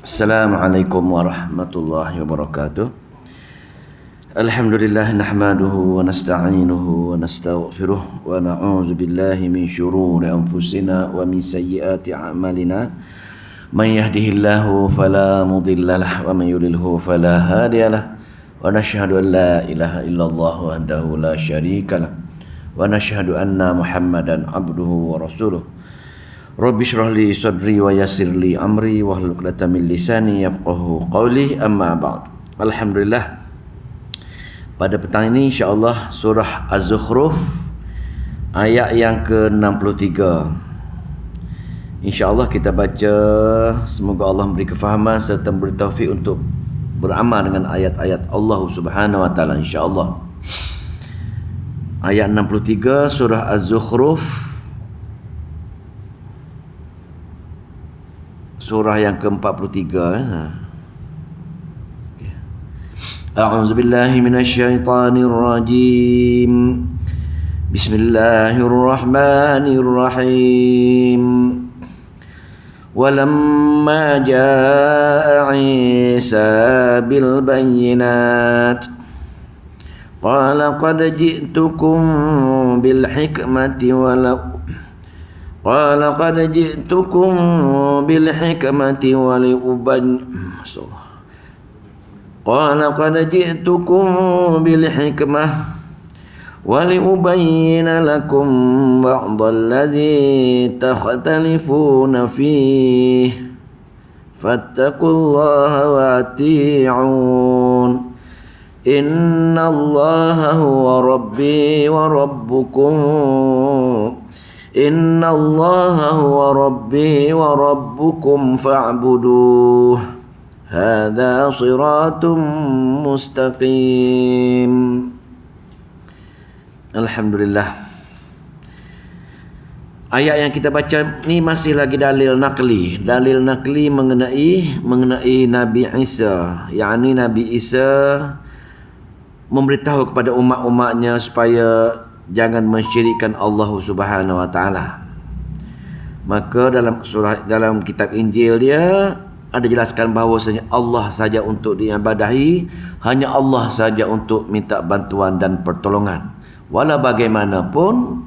Assalamualaikum warahmatullahi wabarakatuh. Alhamdulillah nahmaduhu wa nasta'inuhu wa nastaghfiruh wa na'udzu billahi min syururi anfusina wa min sayyiati a'malina. Man yahdihillahu fala mudhillalah wa man yudlilhu fala hadiyalah. Wa nashhadu an la ilaha illallah wahdahu la syarikalah wa nashhadu anna Muhammadan abduhu wa rasuluh. Rabbi shrah li sadri wa yassir li amri wahlul 'uqdatam min lisani yafqahu qawli, amma ba'd. Alhamdulillah, pada petang ini insya-Allah surah Az-Zukhruf ayat yang ke-63. Insya-Allah kita baca, semoga Allah memberi kefahaman serta memberi taufik untuk beramal dengan ayat-ayat Allah Subhanahu wa taala insya-Allah. Ayat 63 surah Az-Zukhruf, surah yang ke-43. A'udzu billahi minasyaitonir rajim. Bismillahirrahmanirrahim. Walamma jaa'a Isa bil bayyinat qala qad ji'tukum bil hikmati قال قد جئتكم بالحكمة ولأبين لكم بعض الذي تختلفون فيه فاتقوا الله وأطيعون إن الله هو ربي وربكم إن الله هو ربي وربكم فاعبدوه هذا صراط مستقيم. Alhamdulillah. Ayat yang kita baca ni masih lagi dalil nakli mengenai Nabi Isa, yakni Nabi Isa memberitahu kepada umat-umatnya supaya jangan mensyirikkan Allah Subhanahu wa taala. Maka dalam kitab Injil dia ada jelaskan bahawasanya Allah saja untuk diibadahi, hanya Allah saja untuk minta bantuan dan pertolongan. Walau bagaimanapun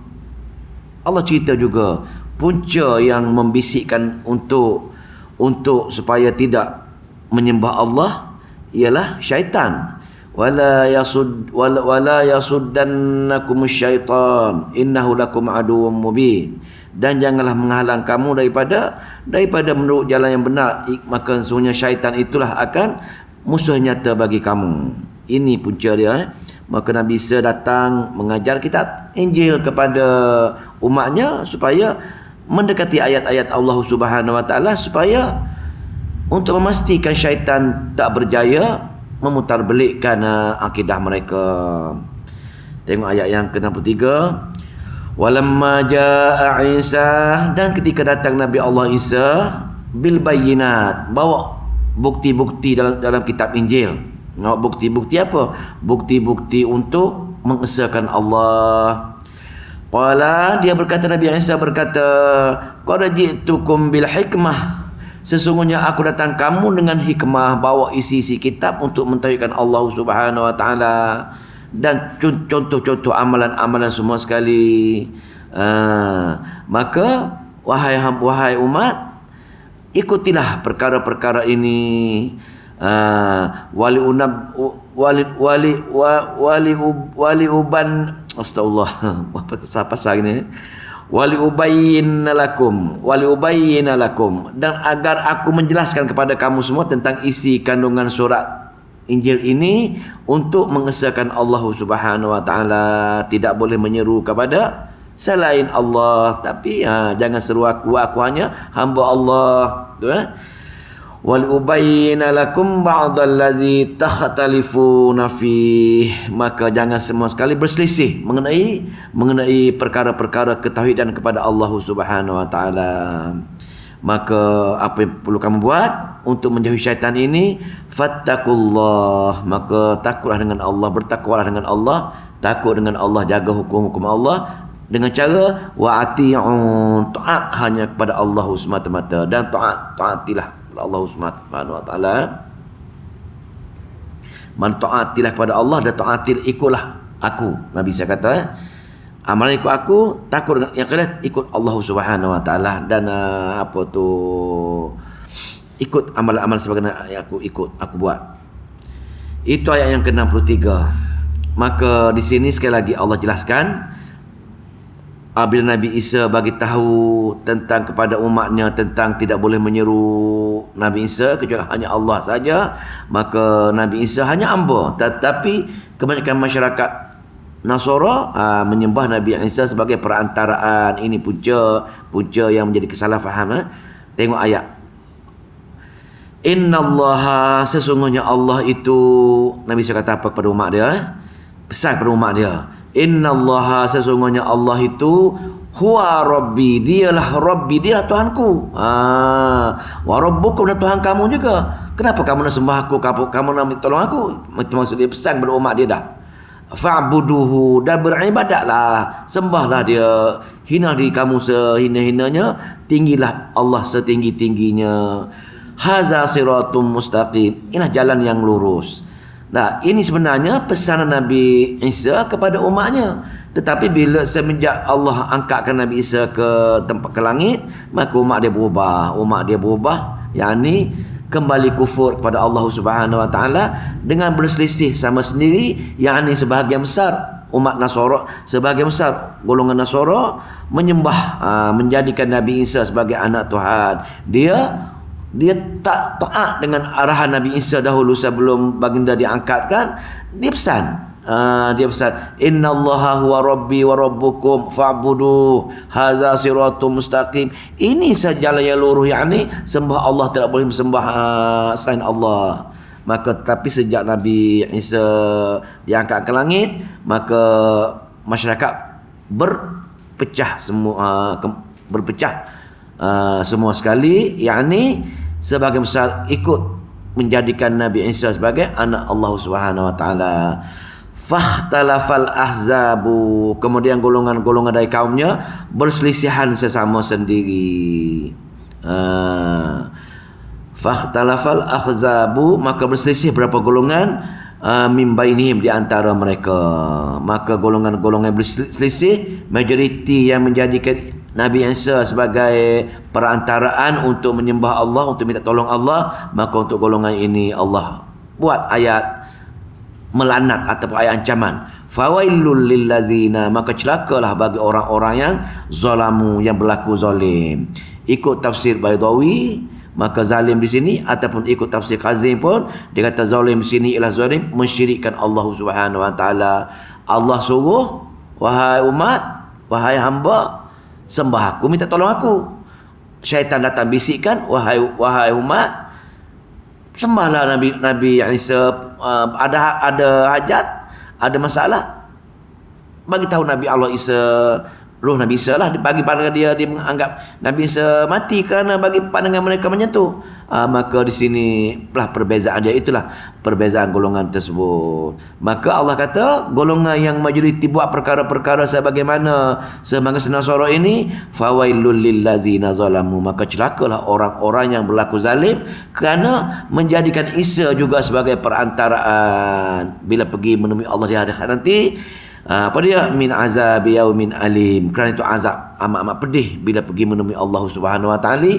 Allah cerita juga punca yang membisikkan untuk supaya tidak menyembah Allah ialah syaitan. Wala yasuddannakum syaitan innahu lakum aduwwum mubin. Dan janganlah menghalang kamu daripada menurut jalan yang benar, maka sesungguhnya syaitan itulah akan musuh nyata bagi kamu. Ini punca dia. Maka Nabi Isa datang mengajar kitab Injil kepada umatnya supaya mendekati ayat-ayat Allah Subhanahu wa taala, supaya untuk memastikan syaitan tak berjaya memutarbelikkan akidah mereka. Tengok ayat yang ke-63. Walamma jaa'a Isa, dan ketika datang Nabi Allah Isa bil bayyinat, bawa bukti-bukti dalam kitab Injil. Bukti-bukti apa? Bukti-bukti untuk mengesahkan Allah. Qala, dia berkata, Nabi Isa berkata, qad ji'tukum bil hikmah, sesungguhnya aku datang kamu dengan hikmah, bawa isi-isi kitab untuk mentauhidkan Allah Subhanahu wa taala dan contoh-contoh amalan-amalan semua sekali. Maka wahai umat, ikutilah perkara-perkara ini. Wali uban astagfirullah pasal ini wali ubayyina lakum, dan agar aku menjelaskan kepada kamu semua tentang isi kandungan surat Injil ini untuk mengesahkan Allah Subhanahu wa taala. Tidak boleh menyeru kepada selain Allah, tapi jangan seru aku hanya hamba Allah, wal ubayyina lakum ba'dallazi takhtalifuna fih, maka jangan semua sekali berselisih mengenai perkara-perkara ketauhidan kepada Allah Subhanahu wa taala. Maka apa yang perlu kamu buat untuk menjauhi syaitan ini? Fattakullah, maka takutlah dengan Allah, bertakwalah dengan Allah, takut dengan Allah, jaga hukum-hukum Allah dengan cara wa ati'un, taat hanya kepada Allah semata-mata, dan taatilah kepada Allah Subhanahu wa taala. Man taatilah kepada Allah dan taatil ikutlah aku. Nabi saya kata, amalan ikut aku, takut yang kedua ikut Allah Subhanahu wa taala, dan ikut amalan-amalan sebagaimana yang aku buat. Itu ayat yang ke-63. Maka di sini sekali lagi Allah jelaskan, bila Nabi Isa bagi tahu tentang kepada umatnya tentang tidak boleh menyeru Nabi Isa kecuali hanya Allah saja, maka Nabi Isa hanya hamba. Tetapi kebanyakan masyarakat Nasara menyembah Nabi Isa sebagai perantaraan. Ini punca yang menjadi kesalahfahaman. Tengok ayat. Innallaha, sesungguhnya Allah itu, Nabi Isa kata apa kepada umat dia? Pesan kepada umat dia. Innallaha, sesungguhnya Allah itu huwa rabbi, dialah rabbi, dialah Tuhanku. Wa rabbukum, dan Tuhan kamu juga. Kenapa kamu nak sembah aku, kamu nak minta tolong aku? Itu maksud dia, pesan kepada umat dia dah. Fa'buduhu, dan beribadatlah, sembahlah dia. Hina diri kamu sehina-hinanya, tinggilah Allah setinggi-tingginya. Haza siratum mustaqim, inilah jalan yang lurus. Nah, ini sebenarnya pesanan Nabi Isa kepada umatnya. Tetapi bila semenjak Allah angkatkan Nabi Isa ke tempat ke langit, maka umat dia berubah, yakni kembali kufur kepada Allah Subhanahu wa taala dengan berselisih sama sendiri, yakni sebahagian besar umat Nasara, sebahagian besar golongan Nasara menyembah, menjadikan Nabi Isa sebagai anak Tuhan. Dia tak taat dengan arahan Nabi Isa dahulu sebelum baginda diangkatkan. Dia pesan, innallaha huwa rabbi wa rabbukum fa'buduh haza siratum mustaqim. Ini saja jalan yang lurus, yakni sembah Allah, tidak boleh sembah selain Allah. Maka tapi sejak Nabi Isa diangkat ke langit, maka masyarakat berpecah semua sekali, yakni sebagian besar ikut menjadikan Nabi Isa sebagai anak Allah Subhanahu wa taala. Fakhtalafal ahzabu, kemudian golongan-golongan dari kaumnya berselisihan sesama sendiri. Fakhtalafal ahzabu, maka berselisih berapa golongan, min bainihim, di antara mereka. Maka golongan-golongan berselisih, majoriti yang menjadikan Nabi Isa sebagai perantaraan untuk menyembah Allah, untuk minta tolong Allah, maka untuk golongan ini Allah buat ayat melanat atau ayat ancaman. Fawailul lillazina, maka celakalah bagi orang-orang yang zalamu, yang berlaku zalim. Ikut tafsir Baydawi, maka zalim di sini ataupun ikut tafsir Kazim pun dia kata zalim di sini ialah zalim mensyirikkan Allah Subhanahu wa taala. Allah suruh, wahai umat, wahai hamba, sembah aku, minta tolong aku. Syaitan datang bisikkan, wahai umat, sembahlah Nabi Isa, ada hajat, ada masalah, bagi tahu Nabi Allah Isa, roh Nabi Isa lah, bagi pandangan dia menganggap Nabi Isa mati kerana bagi pandangan mereka menyentuh. Maka di sini lah perbezaan dia, itulah perbezaan golongan tersebut. Maka Allah kata golongan yang majoriti buat perkara-perkara sebagaimana Nasara ini, fawailul lillazina zalamu, maka celakalah orang-orang yang berlaku zalim kerana menjadikan Isa juga sebagai perantaraan bila pergi menemui Allah di hari akhirat nanti. Apa dia? Min azabi yaumin alim, kerana itu azab amat-amat pedih bila pergi menemui Allah Subhanahu wa taala.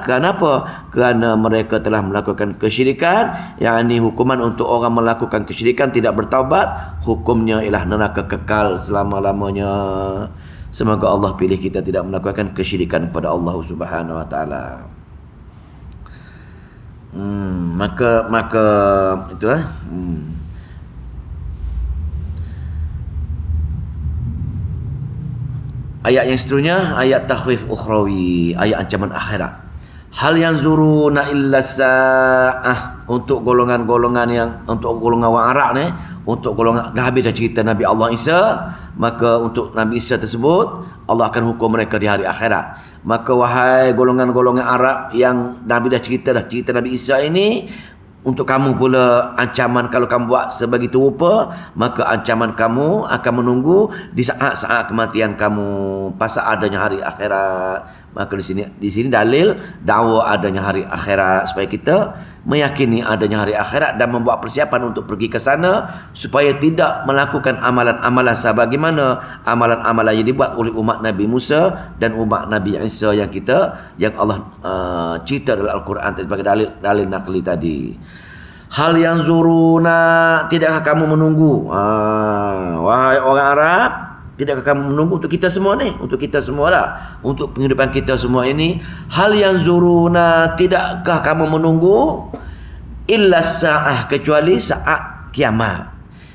Kenapa? Kerana mereka telah melakukan kesyirikan, yakni hukuman untuk orang melakukan kesyirikan tidak bertaubat, hukumnya ialah neraka kekal selama-lamanya. Semoga Allah pilih kita tidak melakukan kesyirikan kepada Allah Subhanahu wa taala. Maka itulah. Ayat yang seterusnya, ayat takhwif ukhrawi, ayat ancaman akhirat. Hal yang zuruna illa sa'ah, untuk golongan-golongan yang, untuk golongan orang Arab ni, untuk golongan dah habis dah cerita Nabi Allah Isa, maka untuk Nabi Isa tersebut Allah akan hukum mereka di hari akhirat. Maka wahai golongan-golongan Arab yang Nabi dah cerita Nabi Isa ini, untuk kamu pula ancaman kalau kamu buat sebegitu rupa, maka ancaman kamu akan menunggu di saat-saat kematian kamu, pasal adanya hari akhirat. Maka di sini dalil dakwa adanya hari akhirat, supaya kita meyakini adanya hari akhirat dan membuat persiapan untuk pergi ke sana, supaya tidak melakukan amalan-amalan sebagaimana amalan-amalan yang dibuat oleh umat Nabi Musa dan umat Nabi Isa yang Allah cerita dalam Al-Quran sebagai dalil nakli tadi. Hal yang zuruna, tidakkah kamu menunggu? Wahai orang Arab, tidakkah kamu menunggu untuk kita semua ni? Untuk kita semua lah, untuk penghidupan kita semua ini. Hal yang zuruna, tidakkah kamu menunggu? Illa sa'ah, kecuali saat kiamat.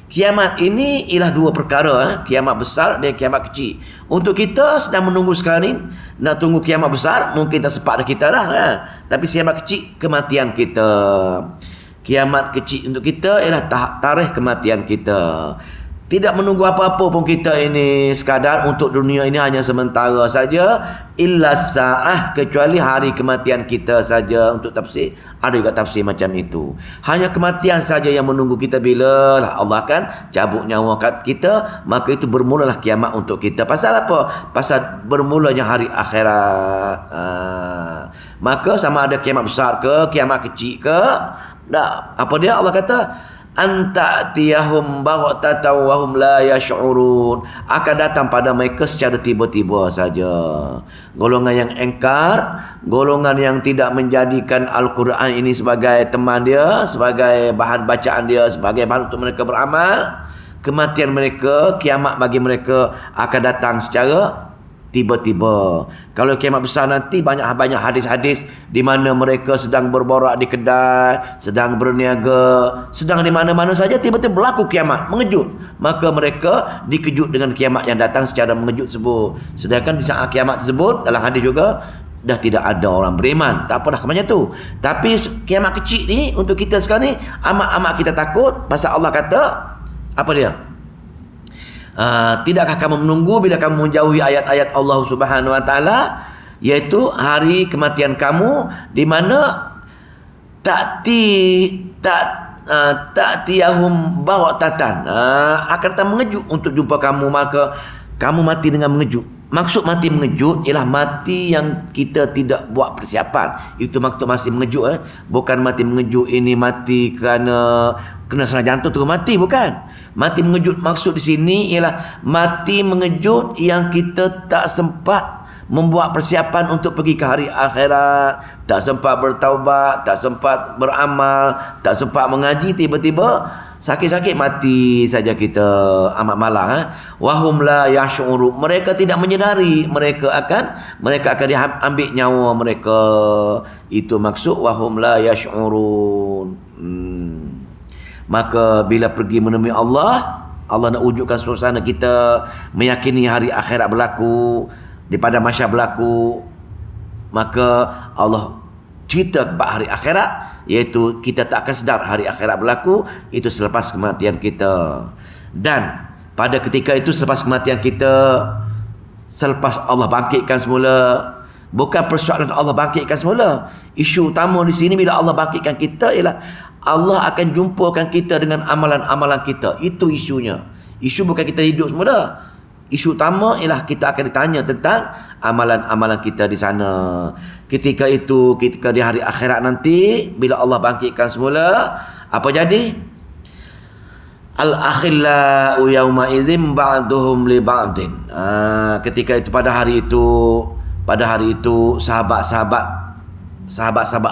Kiamat ini ialah dua perkara, kiamat besar dan kiamat kecil. Untuk kita sedang menunggu sekarang ni, nak tunggu kiamat besar, mungkin tak sempat dah kita dah. Tapi kiamat kecil, kematian kita. Kiamat kecil untuk kita ialah tarikh kematian kita. Tidak menunggu apa-apa pun kita ini, sekadar untuk dunia ini hanya sementara saja. Illa sa'ah, kecuali hari kematian kita saja. Untuk tafsir, ada juga tafsir macam itu. Hanya kematian saja yang menunggu kita. Bila Allah akan cabut nyawa kita, maka itu bermulalah kiamat untuk kita. Pasal apa? Pasal bermulanya hari akhirat. Maka sama ada kiamat besar ke, kiamat kecil ke, apa dia? Allah kata anta'tiyahum baghtatan wa hum la yash'urun, akan datang pada mereka secara tiba-tiba saja. Golongan yang engkar, golongan yang tidak menjadikan Al-Quran ini sebagai teman dia, sebagai bahan bacaan dia, sebagai bahan untuk mereka beramal, kematian mereka, kiamat bagi mereka akan datang secara tiba-tiba. Kalau kiamat besar nanti banyak hadis-hadis di mana mereka sedang berborak di kedai, sedang berniaga, sedang di mana-mana saja tiba-tiba berlaku kiamat, mengejut. Maka mereka dikejut dengan kiamat yang datang secara mengejut tersebut. Sedangkan di saat kiamat tersebut dalam hadis juga dah tidak ada orang beriman. Tak apalah kemana tu. Tapi kiamat kecil ni untuk kita sekarang ni amat-amat kita takut. Pasal Allah kata apa dia? Tidakkah kamu menunggu bila kamu menjauhi ayat-ayat Allah Subhanahu wa taala, iaitu hari kematian kamu, di mana ta'tiyahum baghtatan, akan datang mengejut untuk jumpa kamu, maka kamu mati dengan mengejut. Maksud mati mengejut ialah mati yang kita tidak buat persiapan. Itu maksud masih mengejut. Bukan mati mengejut ini mati kerana kena serangan jantung terus mati, bukan. Mati mengejut maksud di sini ialah mati mengejut yang kita tak sempat membuat persiapan untuk pergi ke hari akhirat, tak sempat bertaubat, tak sempat beramal, tak sempat mengaji, tiba-tiba sakit-sakit mati saja kita, amat malang. Wahum la yash'urun, mereka tidak menyedari mereka akan diambil nyawa mereka. Itu maksud wahum la yash'urun. Maka bila pergi menemui Allah nak wujudkan suasana kita meyakini hari akhirat berlaku, di pada mahsyar berlaku, maka Allah cerita kepada hari akhirat, iaitu kita tak akan sedar hari akhirat berlaku, itu selepas kematian kita. Dan pada ketika itu selepas kematian kita, selepas Allah bangkitkan semula, bukan persoalan Allah bangkitkan semula. Isu utama di sini bila Allah bangkitkan kita ialah Allah akan jumpakan kita dengan amalan-amalan kita. Itu isunya. Isu bukan kita hidup semula. Isu utama ialah kita akan ditanya tentang amalan-amalan kita di sana. Ketika itu, ketika di hari akhirat nanti, bila Allah bangkitkan semula, apa jadi? Al-akhillau yawma idzin ba'duhum li ba'din. Ketika itu, pada hari itu sahabat-sahabat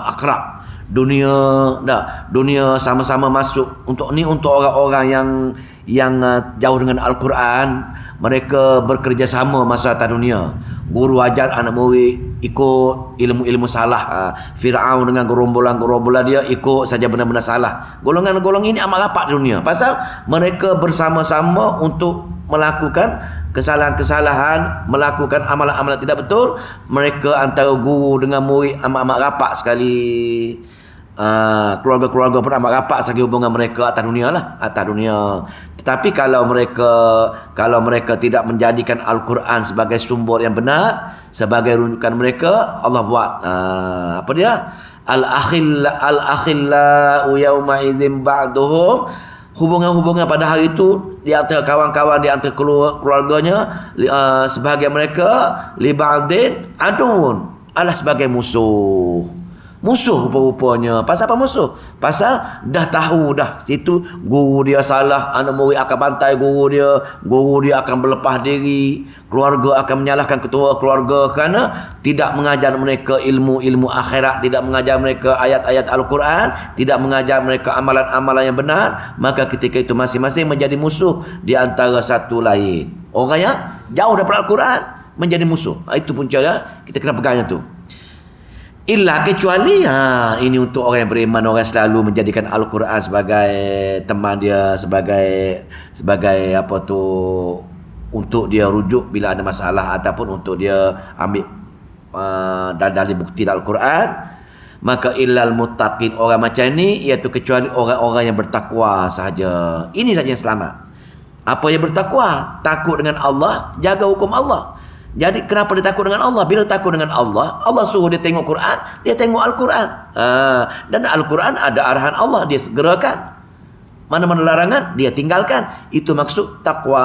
akrab, dunia sama-sama masuk untuk orang-orang yang jauh dengan Al-Quran. Mereka bekerja sama masa atas dunia. Guru ajar anak murid ikut ilmu-ilmu salah. Fir'aun dengan gerombolan-gerombolan dia ikut saja benda-benda salah. Golongan-golongan ini amat rapat di dunia. Pasal mereka bersama-sama untuk melakukan kesalahan-kesalahan, melakukan amalan-amalan tidak betul. Mereka antara guru dengan murid amat-amat rapat sekali. Keluarga-keluarga pun amat rapat sekali hubungan mereka atas dunia. Tetapi kalau mereka tidak menjadikan Al-Quran sebagai sumber yang benar, sebagai rujukan mereka, Allah buat apa dia? Al-akhillau yawma idzin ba'duhum hubungan-hubungan pada hari itu di antara kawan-kawan, di antara keluarganya, sebahagian mereka li ba'din adun, adalah sebagai musuh. Musuh rupa-rupanya. Pasal apa musuh? Pasal dah tahu dah situ guru dia salah, anak murid akan bantai guru dia akan berlepas diri, keluarga akan menyalahkan ketua keluarga kerana tidak mengajar mereka ilmu-ilmu akhirat, tidak mengajar mereka ayat-ayat Al-Quran, tidak mengajar mereka amalan-amalan yang benar, maka ketika itu masing-masing menjadi musuh di antara satu lain. Orang yang jauh daripada Al-Quran menjadi musuh. Itu punca dia, kita kena pegangnya tu. Illa kecuali ini untuk orang yang beriman, orang selalu menjadikan Al-Quran sebagai teman dia, sebagai apa tu, untuk dia rujuk bila ada masalah ataupun untuk dia ambil dalil bukti Al-Quran. Maka illal muttaqin, orang macam ni iaitu kecuali orang-orang yang bertakwa sahaja. Ini saja yang selamat. Apa yang bertakwa? Takut dengan Allah, jaga hukum Allah. Jadi kenapa dia takut dengan Allah? Bila takut dengan Allah, Allah suruh dia tengok Quran, dia tengok Al-Quran. Dan Al-Quran ada arahan Allah, dia segerakan. Mana-mana larangan, dia tinggalkan. Itu maksud takwa.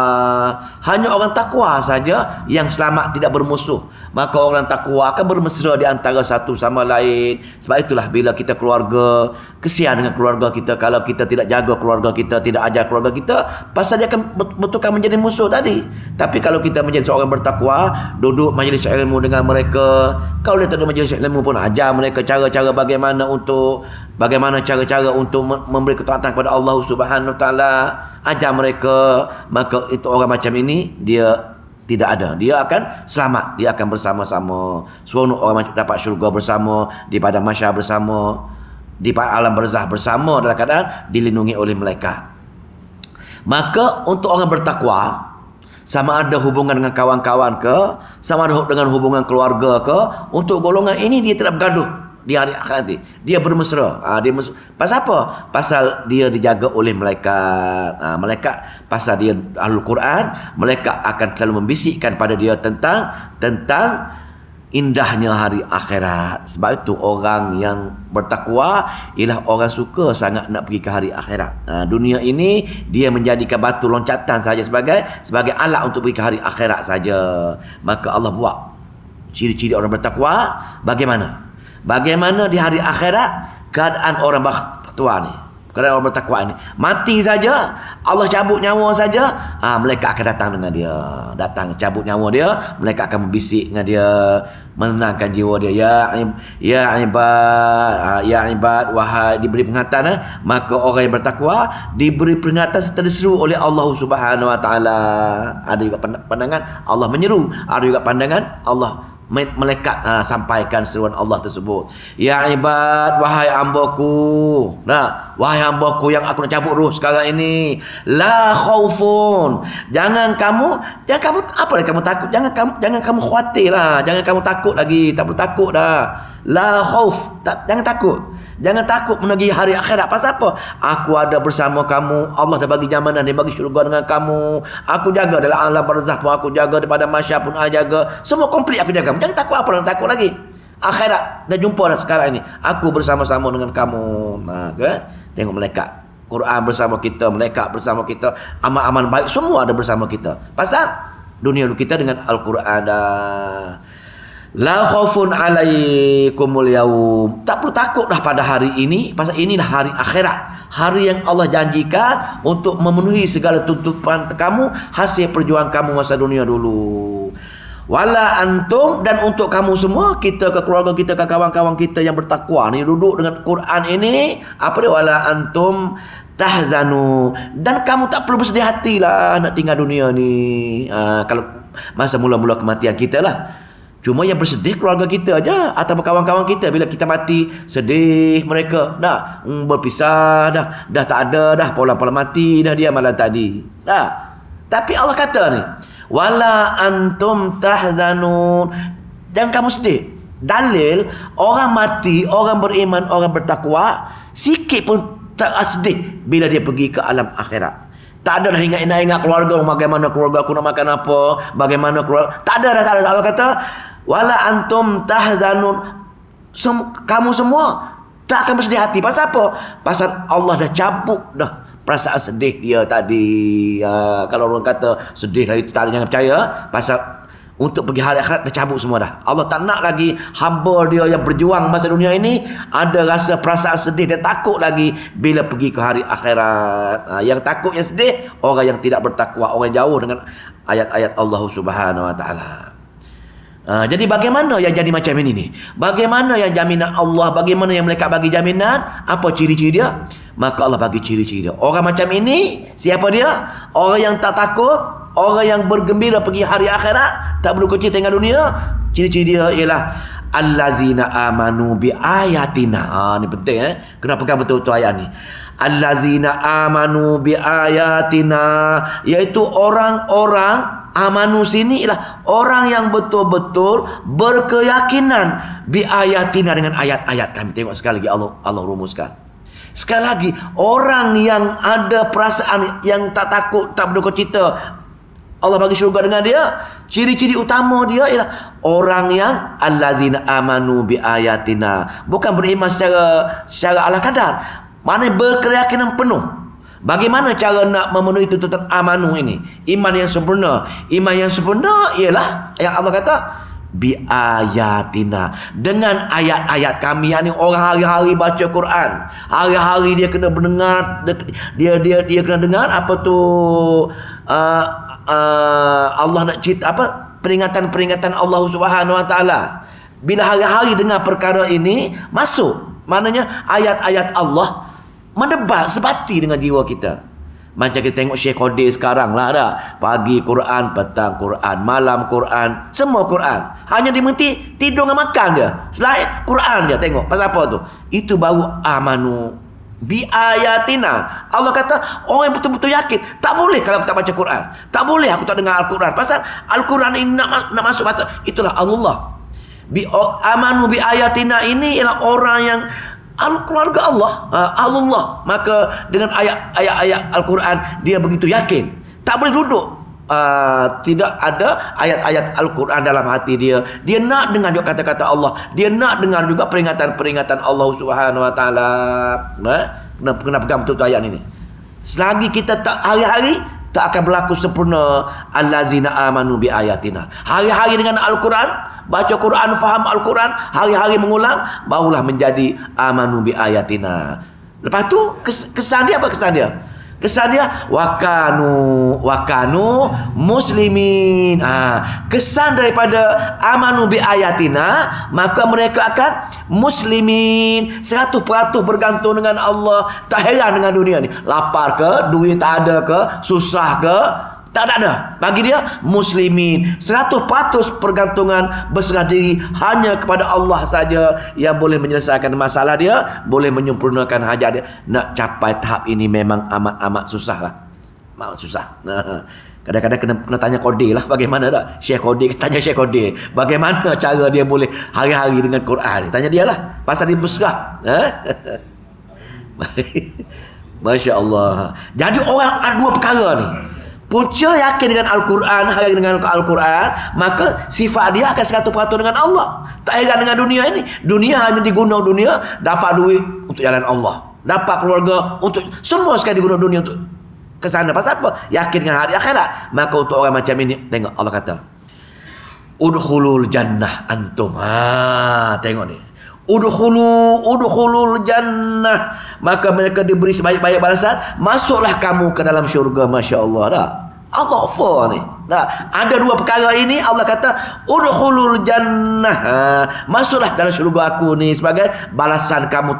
Hanya orang takwa saja yang selamat, tidak bermusuh. Maka orang takwa akan bermesra di antara satu sama lain. Sebab itulah bila kita keluarga, kesian dengan keluarga kita. Kalau kita tidak jaga keluarga kita, tidak ajar keluarga kita, pasal dia akan betulkan menjadi musuh tadi. Tapi kalau kita menjadi seorang bertakwa, duduk majlis ilmu dengan mereka. Kalau dia tak ada majlis ilmu pun, ajar mereka cara-cara bagaimana cara-cara untuk memberi ketaatan kepada Allah Subhanahu Wa Taala, ajar mereka. Maka itu orang macam ini dia tidak ada, dia akan selamat, dia akan bersama-sama. Seronok orang macam dapat syurga bersama, di padang mahsyar bersama, di alam barzah bersama, dalam keadaan dilindungi oleh malaikat. Maka untuk orang bertakwa, sama ada hubungan dengan kawan-kawan ke, sama ada dengan hubungan keluarga ke, untuk golongan ini dia tidak bergaduh di hari akhirat nanti. Dia bermesra. Pasal apa? Pasal dia dijaga oleh malaikat. Malaikat, pasal dia Ahlul Quran, malaikat akan selalu membisikkan pada dia tentang indahnya hari akhirat. Sebab itu orang yang bertakwa ialah orang suka sangat nak pergi ke hari akhirat. Dunia ini dia menjadikan batu loncatan saja sebagai alat untuk pergi ke hari akhirat saja. Maka Allah buat ciri-ciri orang bertakwa bagaimana di hari akhirat keadaan orang bertakwa ni. Keadaan orang bertakwa ni, mati saja, Allah cabut nyawa saja, malaikat akan datang dengan dia. Datang cabut nyawa dia, malaikat akan membisik dengan dia, menenangkan jiwa dia. Ya ibad, wahai, diberi peringatan. Maka orang yang bertakwa diberi peringatan serta diseru oleh Allah Subhanahu Wa Taala. Ada juga pandangan Allah menyeru, ada juga pandangan Allah malaikat sampaikan seruan Allah tersebut. Ya ibad, wahai hamba-Ku. Wahai hamba-Ku yang aku nak cabut roh sekarang ini, la khaufun. Jangan kamu apa yang kamu takut? Jangan kamu khawatir lah. Jangan kamu takut lagi. Tak perlu takut dah. La khauf. Jangan takut. Jangan takut menuju hari akhirat. Pasal apa? Aku ada bersama kamu. Allah dah bagi jamanan, dia bagi syurga dengan kamu. Aku jaga dalam alam barzakh pun aku jaga, daripada mahsyar pun aku jaga. Semua komplit aku jaga. Jangan takut, apa nak takut lagi? Akhirat dah jumpa dah sekarang ini. Aku bersama-sama dengan kamu. Tengok malaikat. Quran bersama kita, malaikat bersama kita, amal-amal baik semua ada bersama kita. Pasal dunia kita dengan Al-Quran dah. La khaufun alaikumul yaum. Tak perlu takut dah pada hari ini, pasal inilah hari akhirat. Hari yang Allah janjikan untuk memenuhi segala tuntutan kamu, hasil perjuangan kamu masa dunia dulu. Wala antum, dan untuk kamu semua, kita ke keluarga kita, ke kawan-kawan kita yang bertakwa ni, duduk dengan Quran ini, apa dia? Wala antum tahzanu, dan kamu tak perlu bersedih hatilah nak tinggal dunia ni. Kalau masa mula-mula kematian kita lah. Cuma yang bersedih keluarga kita aja atau kawan-kawan kita bila kita mati, sedih mereka. Dah berpisah dah tak ada dah, pola-pola mati dah dia malam tadi. Tapi Allah kata ni, wala antum tahzanun, jangan kamu sedih. Dalil orang mati, orang beriman, orang bertakwa, sikit pun tak sedih bila dia pergi ke alam akhirat. Tak ada dah ingat keluarga, bagaimana keluarga aku nak makan apa, bagaimana keluarga. Tak ada dah. Allah kata wala antum tahzanun, kamu semua tak akan bersedih hati. Pasal apa? Pasal Allah dah cabut dah perasaan sedih dia tadi. Kalau orang kata sedih lah itu tak ada, jangan percaya. Pasal untuk pergi hari akhirat dah cabut semua dah. Allah tak nak lagi hamba dia yang berjuang masa dunia ini ada rasa perasaan sedih. Dia takut lagi bila pergi ke hari akhirat. Yang takut, yang sedih, orang yang tidak bertakwa, orang yang jauh dengan ayat-ayat Allah Subhanahu Wa Taala. Jadi bagaimana yang jadi macam ini ni? Bagaimana yang jaminan Allah? Bagaimana yang mereka bagi jaminan? Apa ciri-ciri dia? Maka Allah bagi ciri-ciri dia. Orang macam ini, siapa dia? Orang yang tak takut, orang yang bergembira pergi hari akhirat, tak berduka cita dengan dunia. Ciri-ciri dia ialah allazina amanu bi ayatina. Ni penting kena pegang betul-betul ayat ni. Allazina amanu bi ayatina, iaitu orang-orang amanu sini ialah orang yang betul-betul berkeyakinan bi ayatina, dengan ayat-ayat kami. Tengok sekali lagi Allah rumuskan. Sekali lagi, orang yang ada perasaan yang tak takut, tak berduka cita, Allah bagi syurga dengan dia. Ciri-ciri utama dia ialah orang yang allazina amanu bi ayatina, bukan beriman secara ala kadar, maknanya berkeyakinan penuh. Bagaimana cara nak memenuhi tuntutan amanu ini? Iman yang sempurna. Iman yang sempurna ialah yang Allah kata bi ayatina, dengan ayat-ayat kami. Yang ni orang hari-hari baca Quran, hari-hari dia kena mendengar, dia kena dengar apa tu Allah nak cerita apa, peringatan-peringatan Allah Subhanahu Wa Taala. Bila hari-hari dengar perkara ini, masuk, maknanya ayat-ayat Allah mendebat sebati dengan jiwa kita. Macam kita tengok Syekh Qadir sekarang lah dah. Pagi Quran, petang Quran, malam Quran, semua Quran. Hanya diminti tidur dengan makan je. Selain Quran je tengok. Pasal apa tu? Itu baru amanu bi ayatina. Allah kata orang yang betul-betul yakin. Tak boleh kalau aku tak baca Quran. Tak boleh aku tak dengar Al-Quran. Pasal Al-Quran ini nak masuk mata. Itulah Allah. Amanu bi ayatina ini ialah orang yang keluarga Allah, Allah. Maka dengan ayat-ayat Al-Quran dia begitu yakin. Tak boleh duduk tidak ada ayat-ayat Al-Quran dalam hati dia. Dia nak dengar juga kata-kata Allah. Dia nak dengar juga peringatan-peringatan Allah Subhanahu Wa Taala. Kena pegang betul-betul ayat ini. Selagi kita tak hari-hari, tak akan berlaku sempurna allazina amanu bi ayatina. Hari-hari dengan Al-Quran, baca Quran, faham Al-Quran, hari-hari mengulang, barulah menjadi amanu bi ayatina. Lepas tu kesan dia apa kesan dia? Kesan dia wakanu muslimin. Kesan daripada amanu bi ayatina, maka mereka akan muslimin, 100% bergantung dengan Allah. Tak heran dengan dunia ni, lapar ke, duit tak ada ke, susah ke, tak ada. Bagi dia muslimin, 100% pergantungan, berserah diri hanya kepada Allah saja yang boleh menyelesaikan masalah dia, boleh menyempurnakan hajat dia. Nak capai tahap ini memang amat susah lah. Amat susah. Kadang-kadang kena tanya Qadir lah, bagaimana dah Syekh Qadir, tanya Syekh Qadir bagaimana cara dia boleh hari-hari dengan Quran. Tanya dia lah, pasal dia berserah. Masya Allah. Jadi orang ada dua perkara ni. Punca yakin dengan Al-Quran, hari dengan Al-Quran, maka sifat dia akan 100% dengan Allah. Tak heran dengan dunia ini. Dunia hanya diguna dunia, dapat duit untuk jalan Allah, dapat keluarga, untuk semua sekali diguna dunia untuk ke sana. Pasal apa? Yakin dengan hari akhirat. Maka untuk orang macam ini, tengok Allah kata udkhulul jannah antum. Tengok ni, udkhulul jannah, maka mereka diberi sebaik-baik balasan, masuklah kamu ke dalam syurga. Masya Allah dah. Allah offer ni. Ada dua perkara ini Allah kata udkhulul jannah, masuklah dalam syurga aku ni sebagai balasan kamu.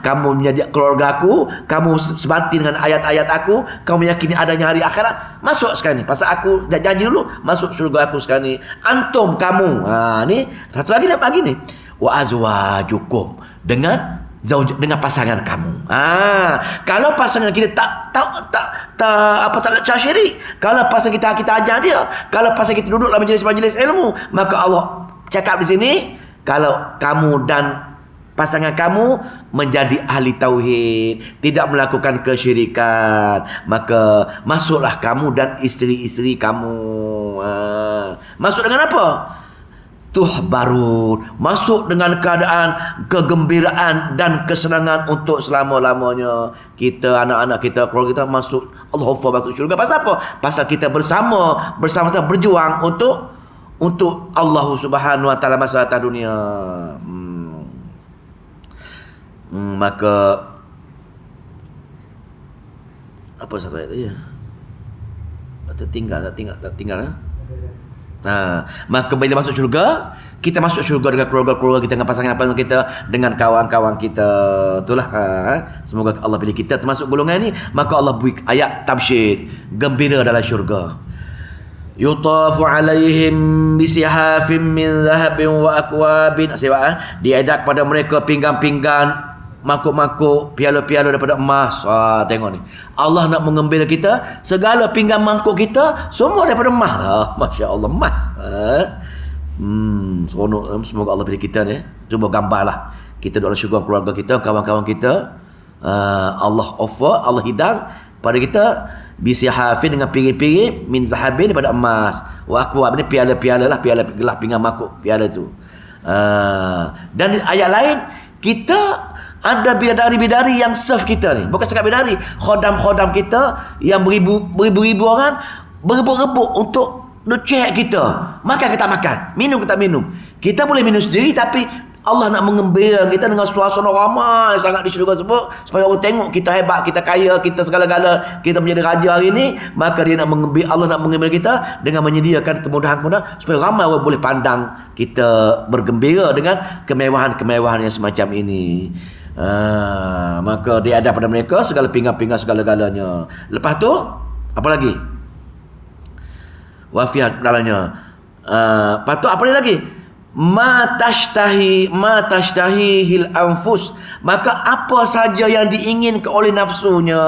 Kamu menjadi keluarga aku, kamu sebati dengan ayat-ayat aku, kamu meyakini adanya hari akhirat, masuk sekarang ni. Pasal aku dah janji dulu masuk syurga aku sekarang ni. Antum kamu. Ni satu lagi nak bagi ni, wa azwajukum, dengan pasangan kamu. Kalau pasangan kita tak nak cari syirik, kalau pasangan kita ajar dia, kalau pasangan kita duduk dalam majlis-majlis ilmu, maka Allah cakap di sini, kalau kamu dan pasangan kamu menjadi ahli tauhid, tidak melakukan kesyirikan, maka masuklah kamu dan isteri-isteri kamu. Masuk dengan apa? tuhbarun, masuk dengan keadaan kegembiraan dan kesenangan untuk selama-lamanya. Kita, anak-anak kita, keluarga kita masuk, Allah masuk syurga. Pasal apa? Pasal kita bersama-sama berjuang untuk Allah Subhanahu wa taala masa atas dunia. Maka apa satu ayat tadi? Tertinggal. Maka bila masuk syurga, kita masuk syurga dengan keluarga-keluarga kita, dengan pasangan-pasangan kita, dengan kawan-kawan kita. Itulah. Semoga Allah pilih kita termasuk golongan ini. Maka Allah beri ayat tabsyir, gembira dalam syurga. Yutafu alaihim bisihafin min zahabin wa akwabin. Diajak pada mereka pinggan-pinggan, mangkuk-mangkuk, piala-piala daripada emas. Tengok ni. Allah nak mengembira kita, segala pinggan mangkuk kita semua daripada emas. Masya Allah, emas. Seronok. Semoga Allah beri kita ni. Cuba gambarlah. Kita dalam syurga keluarga kita, kawan-kawan kita. Allah offer, Allah hidang pada kita bisihafin dengan piring-piring min zahabin daripada emas. Wa akwab ni piala-piala lah, piala gelas pinggan mangkuk, piala tu. Dan di ayat lain kita ada bidadari-bidadari yang serve kita ni. Bukan sekadar bidadari, khodam-khodam kita yang beribu-ribu orang berebut-rebut untuk cek kita. Makan kita makan, minum kita minum. Kita boleh minum sendiri, tapi Allah nak mengembira kita dengan suasana ramai sangat di syurga sebut, supaya orang tengok kita hebat, kita kaya, kita segala-gala, kita menjadi raja hari ini. Maka dia nak mengembira, Allah nak mengembira kita dengan menyediakan kemudahan-kemudahan supaya ramai orang boleh pandang kita bergembira dengan kemewahan-kemewahan yang semacam ini. Maka dia ada pada mereka segala pinggan-pinggan segala-galanya. Lepas tu apa lagi? Wafiat dalamnya. Lepas tu apa lagi? Ma tashtahihil anfus. Maka apa saja yang diinginkan oleh nafsunya,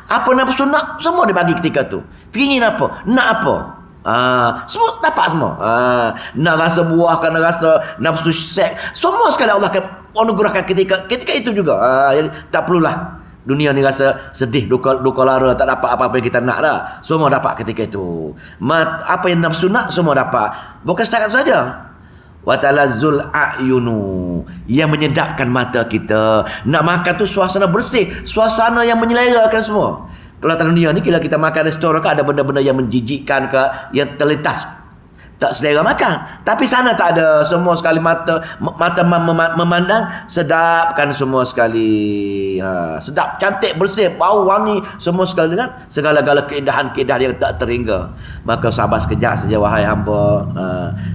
apa nafsu nak, semua dia bagi ketika tu. Teringin apa, nak apa, semua dapat semua. Nak rasa buah, kan rasa nafsu seks, semua sekali Allah akan anugerahkan ketika itu juga. Jadi tak perlulah dunia ni rasa sedih, duka lara, tak dapat apa-apa yang kita nak dah. Semua dapat ketika itu. Apa yang nafsu nak, semua dapat. Bukan setakat saja. Wa talazzul a'yunu, yang menyedapkan mata kita. Nak makan tu suasana bersih, suasana yang menyelerakan semua. Kalau atas dunia ni, bila kita makan restoran kan ada benda-benda yang menjijikkan ke, yang terlintas, tak selera makan. Tapi sana tak ada. Semua sekali mata memandang, sedapkan semua sekali. Sedap, cantik, bersih, bau, wangi, semua sekali dengan segala-gala keindahan-keindahan yang tak terhingga. Maka sabar sekejap saja wahai hamba.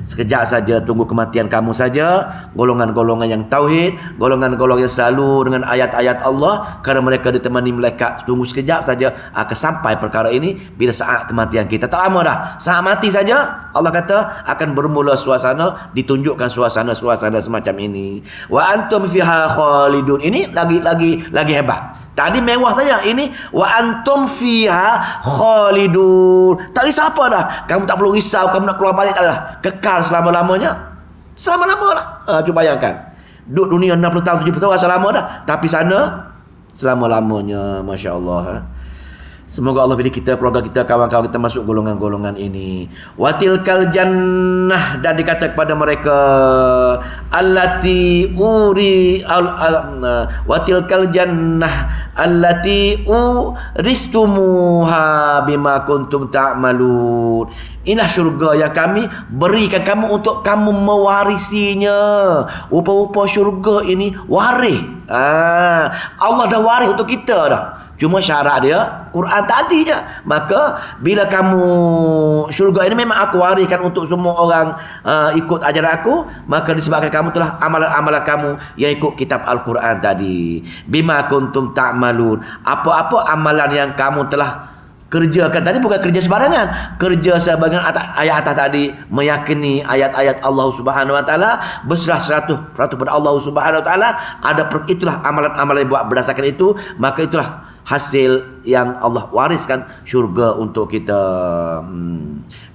Sekejap saja, tunggu kematian kamu saja. Golongan-golongan yang tauhid, golongan-golongan yang selalu dengan ayat-ayat Allah, kerana mereka ditemani malaikat. Tunggu sekejap saja akan sampai perkara ini bila saat kematian kita. Tak lama dah. Saat mati saja Allah kata akan bermula suasana, ditunjukkan suasana-suasana semacam ini. Wa antum fiha khalidun. Ini lagi hebat. Tadi mewah saja, ini wa antum fiha khalidun. Tak risau apa dah. Kamu tak perlu risau kamu nak keluar balik, tak dah. Kekal selama-lamanya. Selama-lama lah. Cuba bayangkan. Duduk dunia 60 tahun, 70 tahun rasa lama dah. Tapi sana selama-lamanya. Masya Allah. Semoga Allah pilih kita, keluarga kita, kawan-kawan kita masuk golongan-golongan ini. Watilkal jannah, dan dikata kepada mereka allati watilkal jannah allati uristumuha bima kuntum ta'malun. Inilah syurga yang kami berikan kamu untuk kamu mewarisinya. Rupa-rupa syurga ini waris. Allah dah waris untuk kita dah. Cuma syarat dia Quran tadi je. Maka bila kamu syurga ini memang aku wariskan untuk semua orang ikut ajaran aku, maka disebabkan kamu telah amalan-amalan kamu yang ikut kitab Al-Quran tadi. Bima kuntum ta'malun. Apa-apa amalan yang kamu telah kerjakan tadi, bukan kerja sembarangan. Kerja sebagian ayat atas tadi, meyakini ayat-ayat Allah Subhanahu wa taala, berserah 100% pada Allah Subhanahu wa taala. Itulah amalan-amalan yang buat berdasarkan itu, maka itulah hasil yang Allah wariskan syurga untuk kita.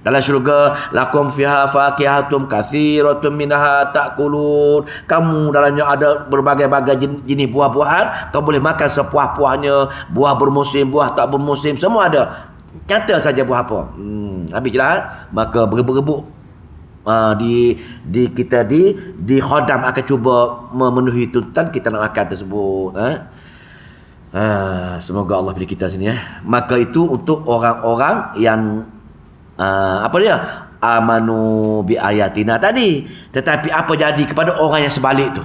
Dalam syurga lakum fiha faqihatum katsiratun minha ta'kulun. Kamu dalamnya ada berbagai-bagai jenis buah-buahan. Kau boleh makan sepuas-puasnya. Buah bermusim, buah tak bermusim, semua ada. Kata saja buah apa. Habis je lah. Maka berebut-rebut di khodam akan cuba memenuhi tuntutan kita nak makan tersebut. Semoga Allah beri kita sini Maka itu untuk orang-orang yang amanu bi ayatina tadi. Tetapi apa jadi kepada orang yang sebalik tu?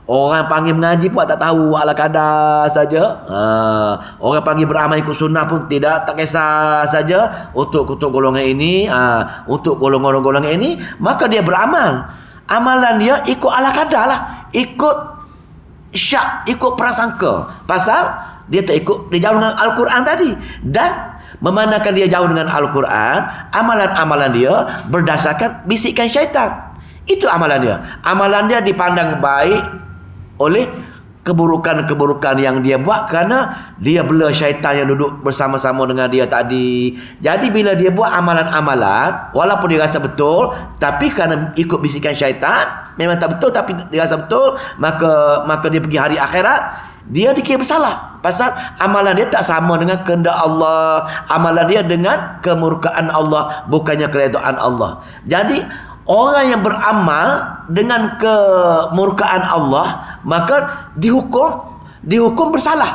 Orang panggil mengaji pun tak tahu, ala kadar saja. Orang panggil beramal ikut sunnah pun tak kisah saja. Untuk golongan ini, untuk golongan-golongan ini, maka dia beramal. Amalan dia ikut ala kadar lah, ikut syak, ikut prasangka. Pasal dia tak ikut, dia jauh dengan Al-Quran tadi. Dan memandangkan dia jauh dengan Al-Quran, amalan-amalan dia berdasarkan bisikan syaitan. Itu amalan dia. Amalan dia dipandang baik oleh keburukan-keburukan yang dia buat kerana dia bela syaitan yang duduk bersama-sama dengan dia tadi. Jadi bila dia buat amalan-amalan, walaupun dia rasa betul, tapi kerana ikut bisikan syaitan, memang tak betul tapi dia rasa betul, maka dia pergi hari akhirat, dia dikira bersalah. Pasal amalan dia tak sama dengan kehendak Allah, amalan dia dengan kemurkaan Allah, bukannya keredaan Allah. Jadi orang yang beramal dengan kemurkaan Allah, maka dihukum bersalah.